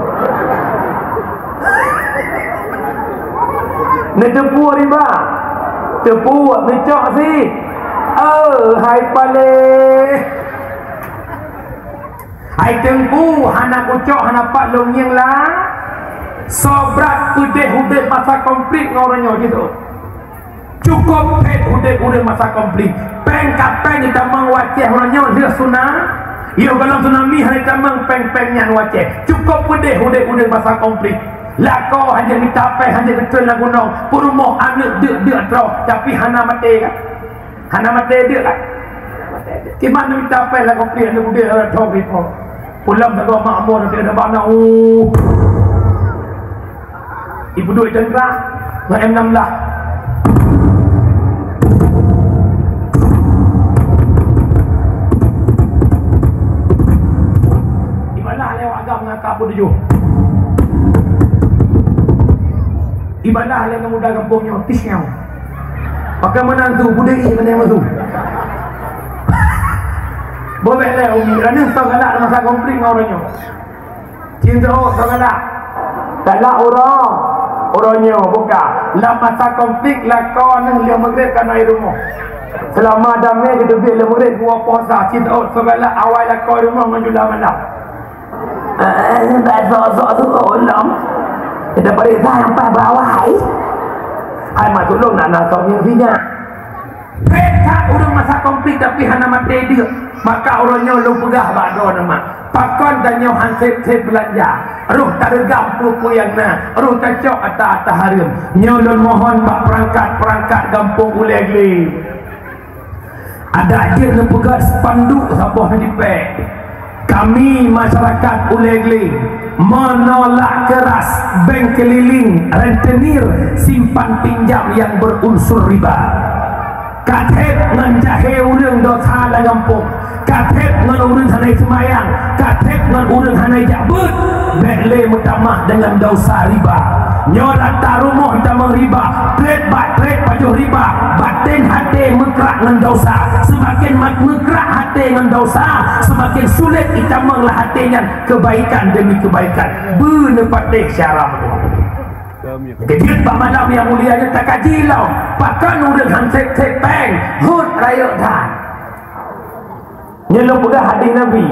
Speaker 2: Ngetepa riba. Tepu mecok si. Hai pale. Hai tengku hana kucok hana pak longyeng lah. Sobrat udeh masa komplit ngorangnya gitu. Cukup udeh masa komplit. Peng kapeng kita mengwaceh orangnya dia sunah. Yo kalau tsunami hari tamang peng-pengnya waceh. Cukup udeh masa komplit. Lako hanya minta peng hanya betul lah gunung. Purumah anak dia terus tapi hana mati kan. Hana mati dia kan. Gimana minta peng lah komplit dia orang tahu gitu. Pulang tak makmur nanti ada bana. Ibu duit tenggelam dengan M16. Ibadah lewat agam mengangkat pun tujuh. Ibadah lewat muda kampungnya tisnya. Pakai menantu budai kena yang tu. Boleh lah umi. Kerana tak galak masa konflik dengan orangnya. Cinta tak galak. Tak galak orang. Orangnya bukan lah masa konflik lah kau nang dia maghrib kan air rumah selama damai kita bila maghrib gua puasa cinta segala awal lah kau rumah menjulah malam sok tu ulam kita periksa yang pas bawah ai masuk lu nak nasok yang sini peka orang masa konflik tapi hana mati dia maka orangnya lu pegah bado nama pakon dan nyaw hansip belanja ruh tak regam pupu yang na ruh tak cok atas harim nyolon mohon bak perangkat gampung ulegli ada je nak pegat spanduk sabah di pek kami masyarakat ulegli menolak keras bank keliling rentenir simpan pinjam yang berunsur riba katep menjahe urang dosa la gampung katep ngan urang hanai semayang katep ngan urang hanai jabut bekle mutamah dengan dosa riba nyolat tarumoh tamang riba trade pajuh riba batin hati mekrak dengan dosa semakin mekrak hati dengan dosa semakin sulit itamang lah hatinya kebaikan demi kebaikan benepatih syarah kejut pak malam yang mulianya tak kaji lau pakan urang hansip peng hut rayuk dan nyelok pegang hadis Nabi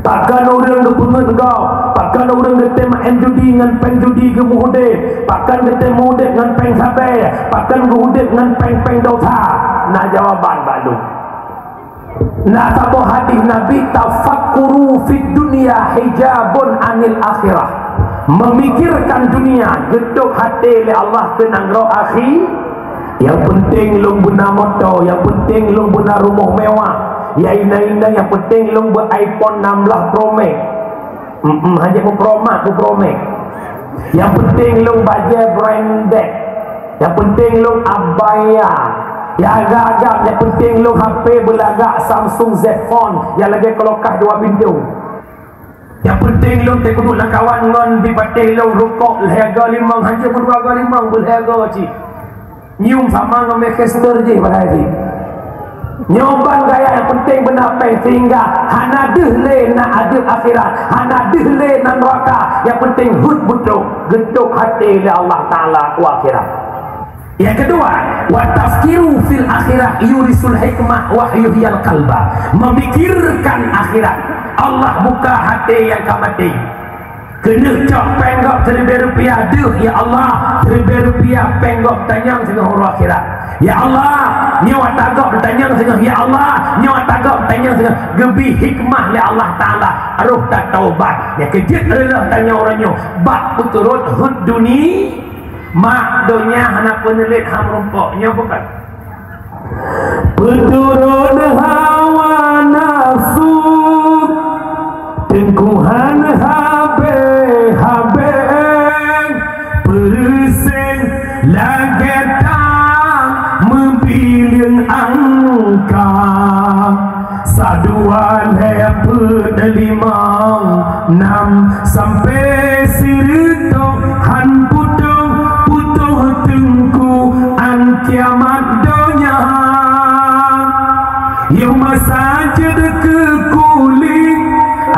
Speaker 2: pakan orang ke pengen kau pakan orang ke tema judi dengan peng judi ke muhudib pakan ke tema muhudib dengan peng sabai pakan ke muhudib dengan peng dosa nak jawaban balu nak satu hadis Nabi tafakkuru fid dunia hijabun anil akhirah memikirkan dunia geduk hati oleh Allah kenang roh akhir yang penting lu guna motor yang penting lu guna rumah mewah ya ina-ina yang penting lu buat iPhone 16 Pro Max hanya Pro Max yang penting lu baju branded yang penting lu abaya ya agak-agak yang penting lu HP belagak Samsung Z Phone yang lagi kelokah 2 pintu Yang penting long te kudu lah kawan ngon di patih long rukuk lehaga limang hanya berwaga limang berlehaga cik. Nyium sama dengan Manchester je pada hari nyoban gaya yang penting benar peng sehingga hana dehle nak adil akhirat, hana dehle nak neraka. Yang penting hud betul getuk hati oleh Allah Ta'ala wa akhirat. Yang kedua, wa tafkiru fil akhirat yurisul hikmah wa yuhyal qalba. Memikirkan akhirat, Allah buka hati yang kamati. Kena cak penggok RM1,000 aduh ya Allah, RM1,000 penggok tanyang dengan orang akhirat. Ya Allah, nyawa tagak bertanyang dengan ya Allah, nyawa tagak bertanyang dengan gebi hikmah ya Allah Ta'ala. Aruh tak taubat. Ya kejit adalah tanya orangnya. Bak puturut hud duni mak donya hana penelit ham rompoknya bukan. Puturut hawa nafsu tengkuhan habe persen lagetang membilin angka saduan pedelimang 6 sampai sirito han putuh tengku an kiamat donya yang masa jadi ke kulit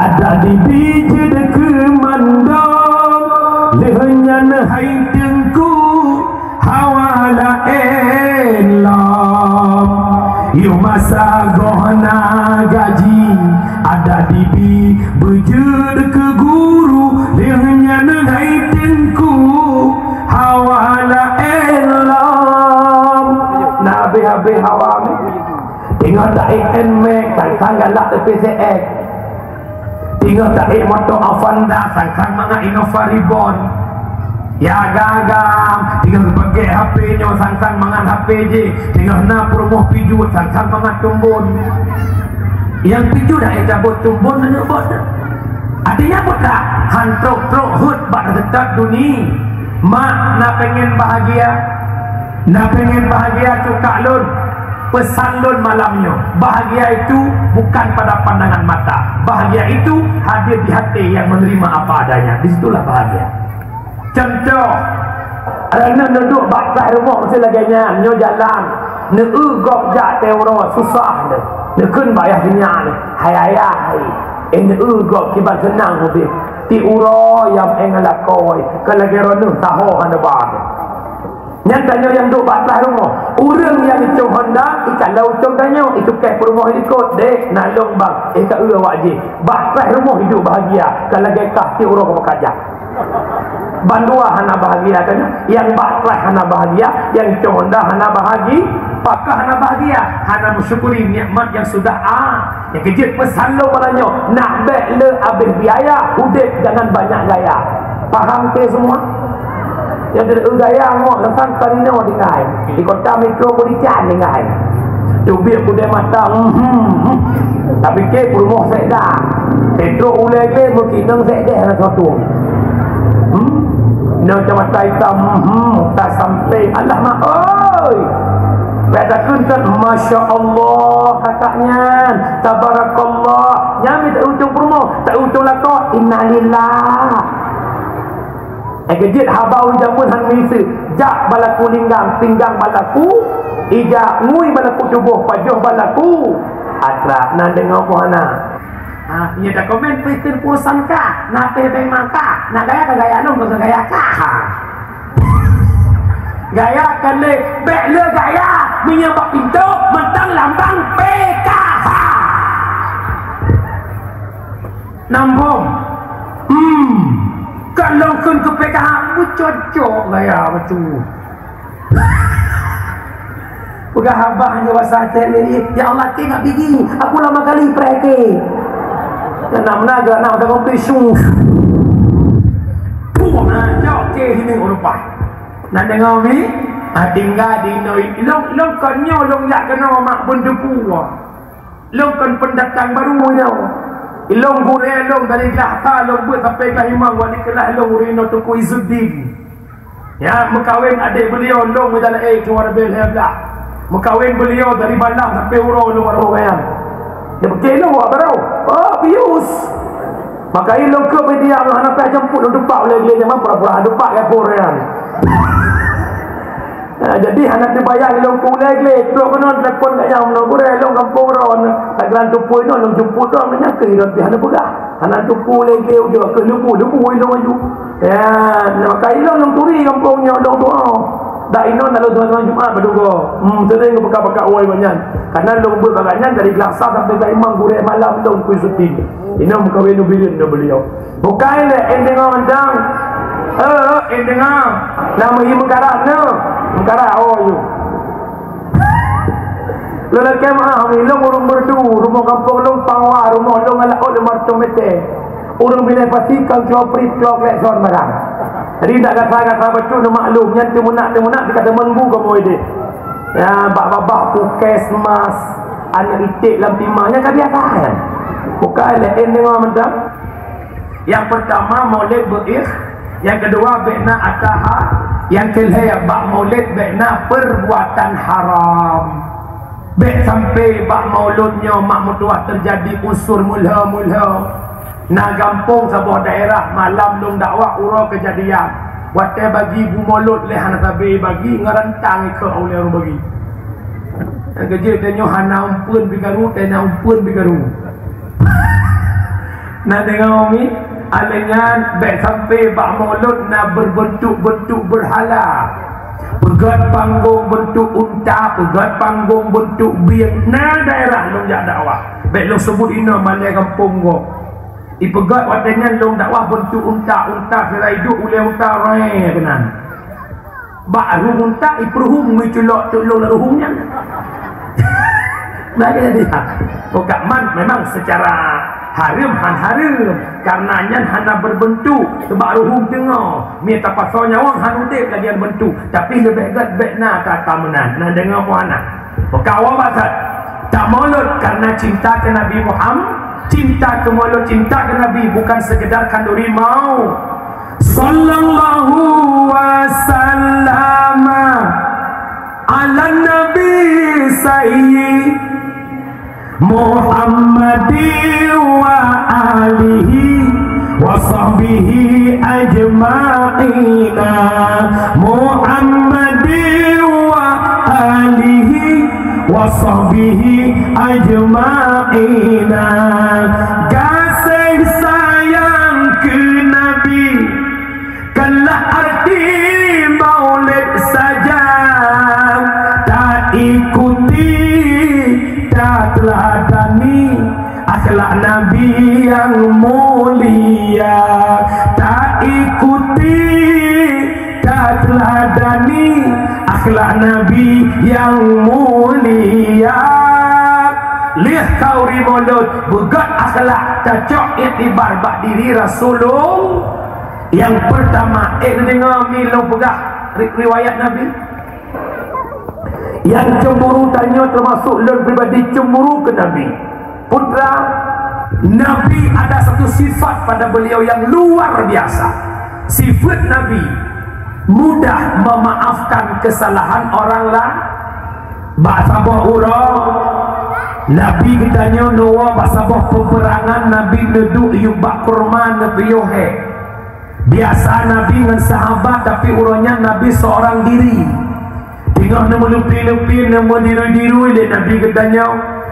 Speaker 2: ada di biji ke mandang lehenyan hai tengku hawala elam yu masa gohna gaji ada di biji ke guru lehenyan hai tengku hawala elam nabi habis hawa tengok tak ikan mek tak galak PCX tinggal tak motor Avanda sangkang mga Innovaribon ya gagam tinggal pakai HP nya sangkang mangan HP je tinggal na promo piju sangkang mangan tumbun yang piju dah cabut tumbun na bot artinya apa tak hantrok trok hut bak dekat dunia mak nak pengen bahagia cukak lun pesan lun malamnya. Bahagia itu bukan pada pandangan mata, bahagia itu hadir di hati yang menerima apa adanya. Disitulah bahagia. Contoh, ada duduk bakal rumah mesti lagi nyo jalan neugok jak teuro susah deh nekun bayar sinyal hayaya hai neugok kiban senang hobi ti uro yang engalakoi kalageronuh taho hanabad. Nyatanya yang duk batas rumah orang yang itu Honda kalau ucap tanya itu kek rumah ikut dek nalong bang tak wajib batas rumah hidup bahagia kalau gekah ti urang bekerja bandua hana bahagia kan yang batas hana bahagia yang itu Honda hana bahagia pakah hana bahagia hana mensyukuri nikmat yang sudah yang kejut pesan lo malanya nak bek le habis biaya udek jangan banyak gaya faham ke semua yang tidak gaya mau lesan karino dengan di kota metro berikan dengan tubik budaya mata tapi ke rumah saya dah metro ulai ke mungkin saya dah nak satu nak mata hitam tak sampai Allah mak oi pada kuntan masya Allah katanya tabarakallah nyami tak ujung rumah tak ujung lakot innalillah kejit habau jamun han misi jak balaku linggang pinggang balaku ija ngui balaku tubuh pajuh balaku atra nan dengar pohana ia dah komen pesen pulsan ka nak peng maka nak gaya ka gaya nong ka gaya ka gaya kan le bek le gaya menyebab pintu mentang lambang PKH nambung kalau kun ke PKH aku cocok gaya betul bukan habang je bahasa ni ya Allah tengok biji aku lama kali preke nak menaga nak tak kompi syuh jauh ke sini urupai nak dengar ni tinggal di noi long konyo long yak kena mak pun depu long kon pendatang baru tau ilong gure long dari Jakarta long buat sampai ke Himang wali kelah long Rino Tuku Izzuddin ya mekawin adik beliau long dalam keluar bel hebat mekawin beliau dari Balang sampai Uro long orang yang dia berkena buat baru bius Maka ilmu ke media anak tak jemput untuk depak oleh dia jangan pura-pura depak ya Korean. Jadi anak dibayar ilmu ku lagi tu kena telefon kat yang nak Korea ilmu kampung ron tak geran tupu itu ilmu jemput tu menyangka ilmu pihak nak pegah. Anak tupu lagi juga ke lupu ilmu maju. Ya, maka ilmu turi kampungnya ilmu tu. Dah inon lalu tuan-tuan Jumaat berduga. Sering ke pekat-pekat woi banyak. Karena long buat banyak dari Kelaksa sampai ke Imam Gurek malam long kuis syuting. Inom kahwin bilion dah beliau. Bukan le ending mandang. Ending nama ibu mengkarat ne. Mengkarat you. Lalu kemah long urung berdu, rumah kampung long pangwa, rumah long ala ol martung mete. Urung bila pasti kau coprit clok lekson barang. Jadi tak kata betul nak maklum yang temunak dia kata menbu kamu ini. Ya bak-bak pukes mas anak itik dalam timahnya kan biasa kan. Bukan lain dengan macam. Yang pertama maulid be'ikh, yang kedua be'na ataha, yang ketiga bak maulid be'na perbuatan haram. Bek sampai bak mauludnya mak mutuah terjadi unsur mulha-mulha. Nak gampung sebuah daerah malam long dakwah urau kejadian waktu bagi bu mulut leh anak tabi bagi ngerentang ke oleh orang bagi kerja tanya hana umpun bigaru tanya umpun bigaru nak dengar umi alengan baik sampai bak mulut nak berbentuk-bentuk berhala pegat panggung bentuk unta pegat panggung bentuk biang na daerah long jak dakwah baik long sebut ina malai kampung go ipegat wadanya long dakwah bentuk unta serai hidup oleh unta rai kenan baru unta ipruhum menculok tulung ruhumnya nah dia bukan man memang secara harim karenanya hana berbentuk sebab ruhum tengah mi tapasnya wang hanudip lagi yang bentuk tapi lebih gat bekna kata menan nah dengar muana kawan basat tak maulud karena cinta ke Nabi Muhammad. Cinta ke mulut, cinta ke Nabi bukan sekedar kanduri mau. Sallallahu wasallam ala Nabi Sayyid Muhammadin wa alihi wa sahbihi ajma'ina Muhammadin wa alihi wa sahbihi ajma'ina kasih sayang ke Nabi kalah arti maulid saja tak ikuti tak teladani akhlak Nabi yang mulia tak ikuti tak teladani akhlak Nabi yang mulia lihat kau rimolot begat akhlak cocok iktibar bak diri Rasulullah yang pertama dengar milau pegah riwayat Nabi yang cemburu tanya termasuk lor pribadi cemburu ke Nabi putra Nabi ada satu sifat pada beliau yang luar biasa sifat Nabi mudah memaafkan kesalahan orang lain basabah urang Nabi kitanya nuwa basabah peperangan Nabi neduk yubak kurman nebiyohe biasa Nabi dengan sahabat tapi urangnya Nabi seorang diri tinggal nemelupi-lupi nemediru-diru Nabi kitanya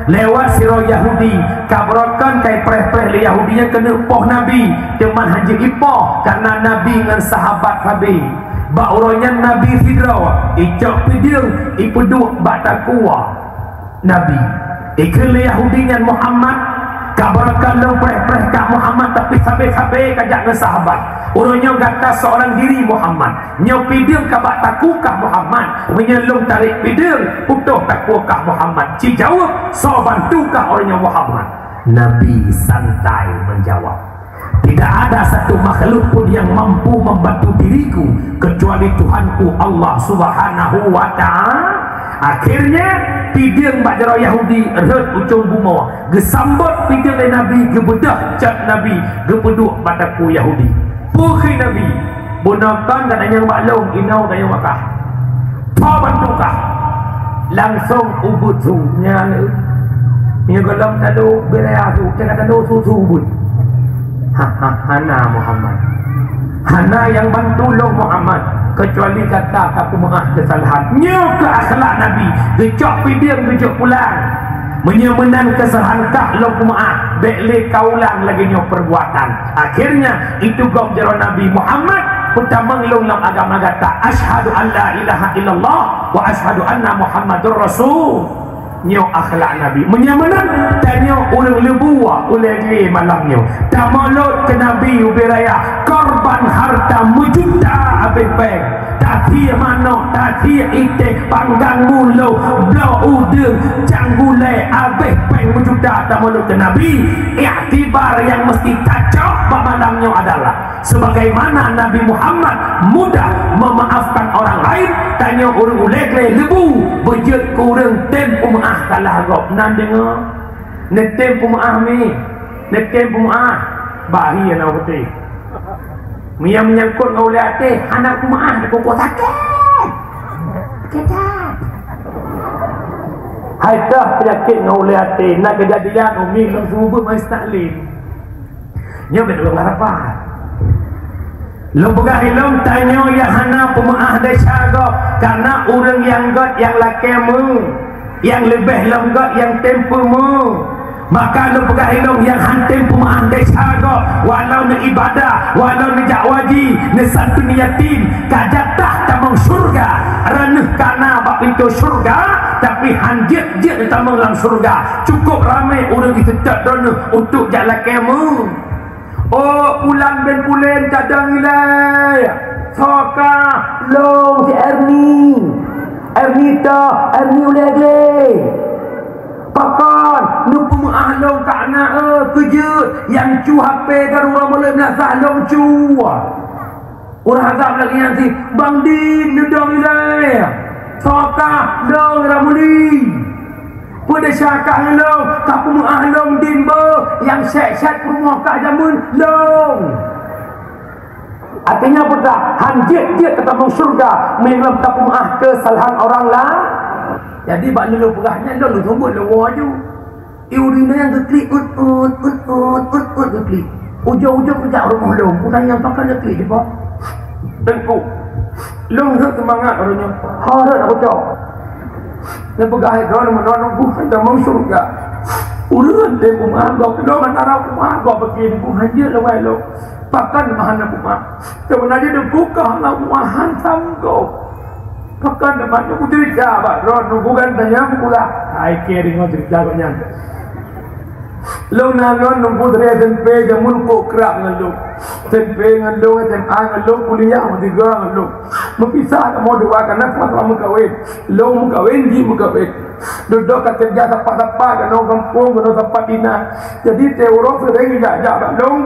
Speaker 2: lewat sirah Yahudi kabrakan kai preh-preh le Yahudinya kena poh Nabi teman haji ipoh karena Nabi dengan sahabat Habib bak urangnya Nabi Fidraw icok pidiung ipuduk bak takwa Nabi ikhle Yahudinya Muhammad kabarkan lo preh-preh kat Muhammad tapi sampai-sampai kajak dengan sahabat urangnya kata seorang diri Muhammad nyo pidiung ka bak takukah Muhammad menyelung tarik pidiung utuh takukah Muhammad ci jawab so bantukah orangnya Muhammad Nabi santai menjawab tidak ada satu makhluk pun yang mampu membantu diriku kecuali Tuhanku Allah Subhanahu wa ta'ala. Akhirnya piding bajaro Yahudi red ucung bumo gesambot piding dari Nabi gebedah cat Nabi gepeduk bataku Yahudi pukhi Nabi bunakan katanya maklum inau katanya makah pa bantukah langsung ubud tu nyala ni gelam talu beraya tu kata talu tu ubud Hana Muhammad. Hana yang bantulah Muhammad. Kecuali kata aku maaf kesalahan. Nya ke akhlak Nabi. Gecok pidiem gecok pulang. Menyemenan kesalahan kah lo maaf. Bekle kaulang lagi nyo perbuatan. Akhirnya itu gom jero Nabi Muhammad. Pertama ngelong dalam agama kata asyhadu an la ilaha illallah wa asyhadu anna Muhammadur Rasul. Nyo akhlak Nabi menyamanan tanya ulang lebuah oleh dia malamnya tamalot ke Nabi ubiraya korban harta mujuta abis peng tati mana tati ite panggang mulu blau udeng canggule abis peng mujuta tamalot ke Nabi. Iktibar yang mesti kacau malamnya adalah sebagaimana Nabi Muhammad mudah memaafkan orang lain. Tanya orang ulek lebu berjet kurang tempo maaf kalah rob nan dengar ne tempo maaf ni ne tempo maaf bahaya nak putih Mia menyangkut ngau liate anak maaf aku kau sakit kita hai dah penyakit ngau liate nak kejadian umi lam subuh mai taklif nya betul harapan. Lo pegang ilmu tanya ya hana pemaah desago karena orang yang got yang lakemu yang lebih longgot yang tempumu maka lo pegang ilmu yang hantem pemaah desago walau ni ibadah walau ni jakwaji ni satu ni yatim kajatah tamang surga ranah kana bab itu surga tapi hanjit-jit tamang dalam surga cukup ramai orang itu tak dona untuk jalan kemu. Oh pulang ben pulen cadang nilai soka long si Ernita Erni ulege pakan nupu ahlong takna kejut yang cu HP kan orang boleh nak sahlong cu orang agak lagi nanti Bang Din nedang nilai soka long ramuli pada syakah long kapu ahlong dimba yang set-set rumah kak jamun long artinya apa tak hanjit-jit ketemu surga menyelam kapu kesalahan orang lah jadi bak lu pegahnya long lu tumbuk lu waju urina yang keklik ut keklik ujung-ujung kejap rumah long punan yang pakai keklik je pak tengku long rut semangat orangnya harap aku cok dia pegah drone menonong bukan dah mau surga. Urusan dia rumah gua kedong antara rumah gua begini gua hajar lewat lo. Pakan mahana rumah. Sebenarnya dia buka lah rumah hantam gua. Pakan depan aku cerita pak drone bukan tanya pula. Ai kering ngau cerita gua nyang. Lo nangon nunggu dari tempe jamun kok kerak ngeluk. Tempe ngeluk, SMA ngeluk, kuliah tiga ngeluk. Berpisah kamu dua karena sama kawin. Lo mu kawin, ji mu kawin. Duduk kat kerja tempat-tempat kan orang kampung, kan tempat dinas. Jadi teorok sering jajak balong.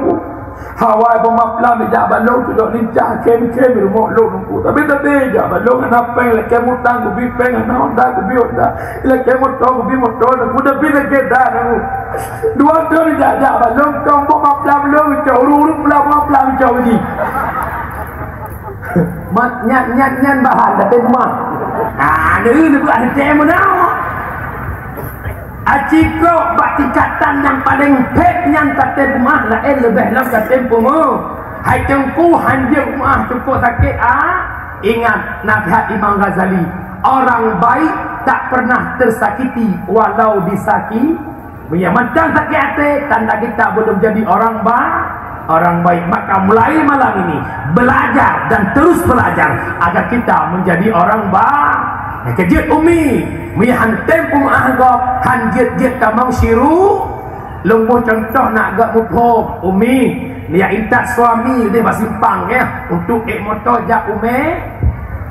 Speaker 2: Hawai pemaplam jajak balong tu dok lincah kem-kem rumah lo nunggu. Tapi jajak balong anak peng lek mutang ku bipeng anak honda ku biota. Lek motor ku bi motor ku dah bi lek dah nunggu. Dua tahun jajak balong kampung maplam lo urus pulang maplam jauh ni. Mat nyat bahan dah rumah. Ni buat ada temu dah. Aciko bak tingkatan yang paling pek yang kata rumah lain lebih lam kata pumu. Hai tengku hanjir rumah cukup sakit ingat nasihat Imam Ghazali. Orang baik tak pernah tersakiti walau disakiti. Macam sakit hati tanda kita belum jadi orang baik. Maka mulai malam ini belajar dan terus belajar agar kita menjadi orang baik. Kejut umi mihantem ahgap hanjit-jit tamang siru lumbuh contoh nak agak muphom umi dia intak suami dia basimpang ya untuk motor jak umi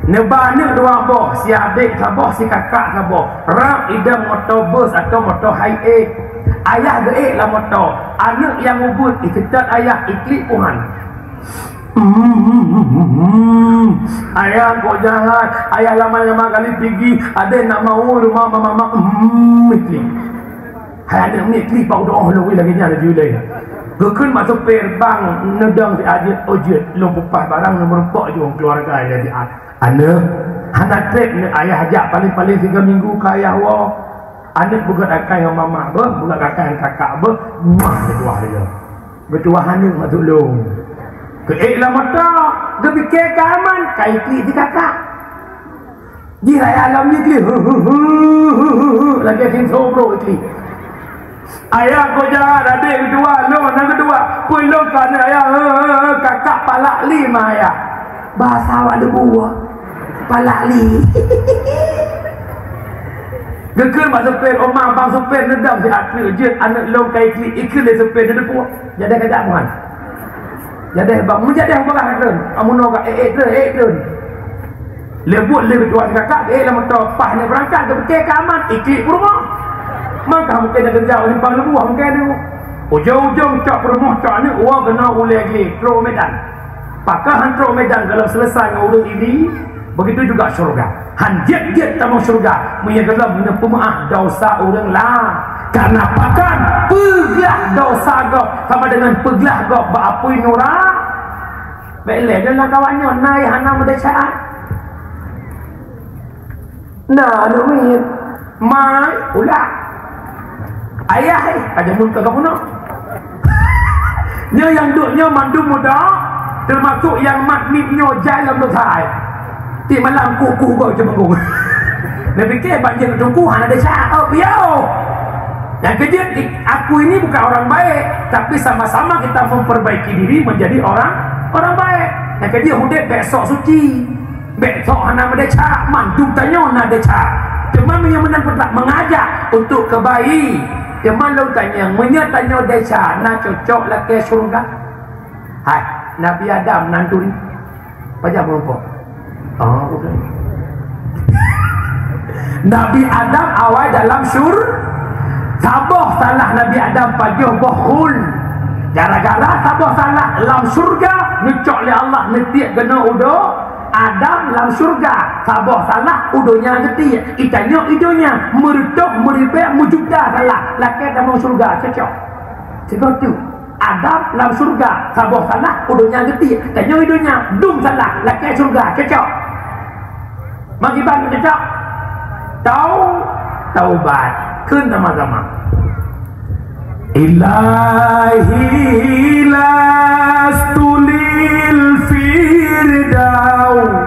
Speaker 2: nebana dua boh si adik saboh si kakak saboh ram idam motor bus atau motor high ayah geek lah motor anak yang ubud iketat ayah iklik puhan ayah kau jahat ayah lama-lama kali pergi ada nak mau rumah mama iklik ada ni iklik bau doa lu lagi ni ada julai gekun masuk perbang nedang si ajit ojit lu pupas barang nomor 4 je keluarga dia anak trip ni ayah ajak paling-paling 3 minggu ke ayah anak bukan akan dengan mama bukan akan kakak mah dia dua dia bertuahan ni mak tolong keiklah mata dia fikir keaman kai klik di kakak di raya alam ni klik lagi kinto bro klik ayah kau jahat adik kedua lo nak kedua pulau kan ayah kakak palak lima ayah bahasa awak debu palak li gekal mak sepir omang bang sepir nedam si akhir je anak lo kai klik ikil dia sepir dia debu jadi kajak muan jadi bang menjadi yang barang tu amun orang tu lebut lebut tuan kakak lah motor pahnya berangkat ke betul kamat iklik rumah maka mungkin nak kerja limpang lebuh mungkin dia ujung-ujung cak rumah cak ni orang kena ulih lagi teruk medan pakar teruk medan kalau selesai dengan urus ini begitu juga syurga hanjit-jit tamu syurga menyegala benda pemaaf dosa orang lah karena pakar peglah dosa kau sama dengan peglah kau berapui nurah belai dalam kawannya naik hana mendesaan nah numin mai ulah ayah aja mun kagak puno nya yang duknya mandu muda termasuk yang maknitnya jalan besar ti malam kuku kau coba kau dia fikir banjir tunggu hana desa oh biau yang kedua aku ini bukan orang baik tapi sama-sama kita memperbaiki diri menjadi orang baik yang kedua hudet besok suci besok hana mendesa mandu tanya na desa cuma yang menang mengajak untuk kebaik cuma lo tanya menyatanya desa nak cocok lah ke surga hai Nabi Adam nanduri pajak melumpuk oh udah Nabi Adam awal dalam sabah salah Nabi Adam pajuh bohul gara-gara sabah salah dalam surga ngecok oleh Allah netiak kena udah Adam dalam surga sabah salah udonya ngetik ikannya idonya meretuk meripek mujudah salah laki dalam surga cocok seperti Adam dalam surga sabah salah udonya ngetik ikannya idonya dum salah laki surga cocok magiban cocok taubat kun sama-sama ilahi lastulil firdaus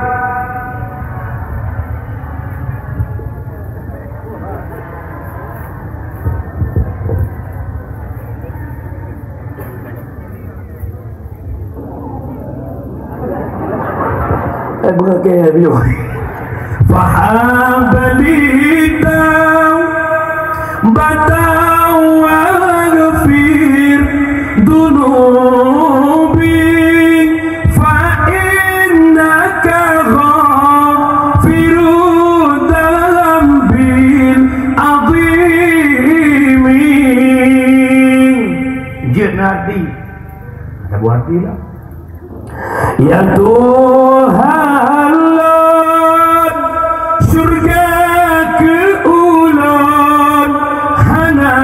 Speaker 2: bunga kaya biyo faham belitau batau waghfir dunubi fa innaka ghafirud dambil azimin jenadi ada buat dia ya Tuhan surga ke ulun hana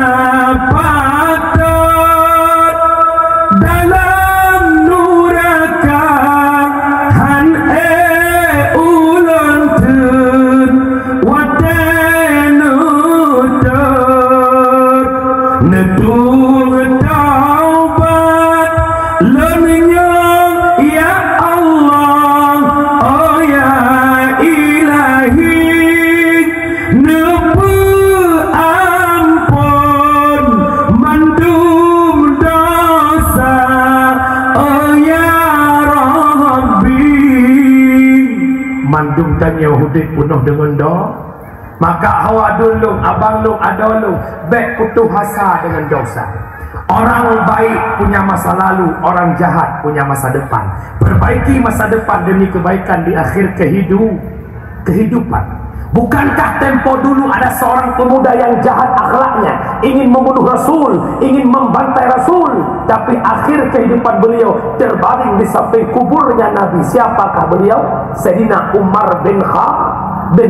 Speaker 2: patut dalam nuraka han ulun tun watenutur netur taubat lennya ya Allah oh ya ilahi nebu ampun mandum dosa oh ya Rabbi mandum tanya hudik penuh dengan dosa maka hawa dulu abang lu adolu baik putus asa dengan dosa. Orang baik punya masa lalu, orang jahat punya masa depan. Perbaiki masa depan demi kebaikan di akhir kehidupan. Bukankah tempo dulu ada seorang pemuda yang jahat akhlaknya, ingin membunuh Rasul, ingin membantai Rasul, tapi akhir kehidupan beliau terbaring di samping kuburnya Nabi. Siapakah beliau? Sayyidina Umar bin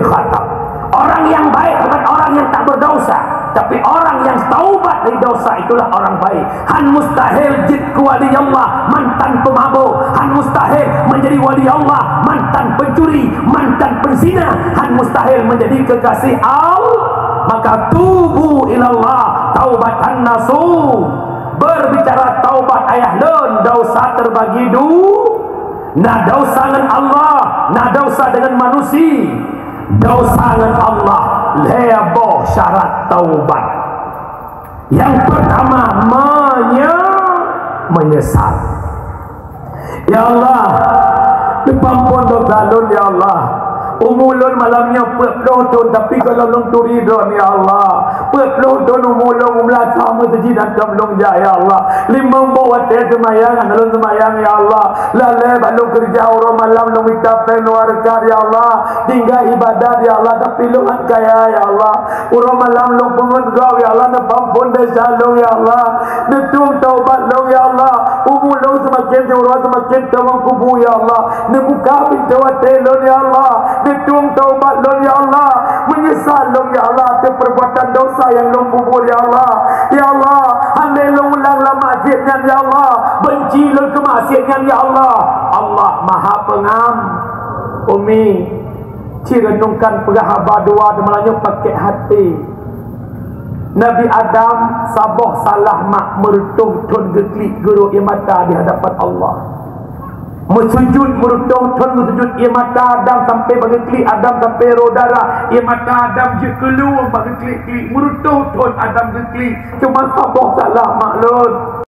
Speaker 2: Khattab. Orang yang baik bukan orang yang tak berdosa, tapi orang yang taubat dari dosa itulah orang baik. Han mustahil jid ku wali Allah mantan pemabuk, han mustahil menjadi wali Allah mantan pencuri, mantan penzina, han mustahil menjadi kekasih Allah. Maka tubu ilallah taubatan nasuh, bicara taubat ayah lun dosa terbagi nah dosa dengan Allah, nah dosa dengan manusia. Dosa dengan Allah leboh syarat taubat. Yang pertama menyesal. Ya Allah, dipampun dosa lun ya Allah. Umulun malamnya 40 tahun, tapi kalau long turidon ya Allah 40 tahun umulun umlah sama saji dan belum ya Allah 5 bawa teh semayang alun semayang ya Allah lalai balung kerja orang malam long minta penuarkan ya Allah tinggal ibadat ya Allah tapi lu kaya ya Allah orang malam long pengun kau ya Allah napampun desa long ya Allah netung taubat long ya Allah umulun semakin jauh semakin tawang kubu ya Allah nebuka pintu hati long ya Allah tuang taubat lon ya Allah menyesal lon ya Allah atas perbuatan dosa yang lon kubur ya Allah ya Allah andai lon ulang lah maksiatnya ya Allah benci lon kemaksiatnya ya Allah Allah maha pengam umi cirenungkan perahaba dua malahnya pakai hati Nabi Adam saboh salah mak mertung tun geklik guru mata di hadapan Allah Mesujud merutong tuan mesujud ia mata Adam sampai bagi klik Adam sampai rodara ia mata Adam je keluar bagi klik merutong tuan Adam ke klik cuma sabar salah maklum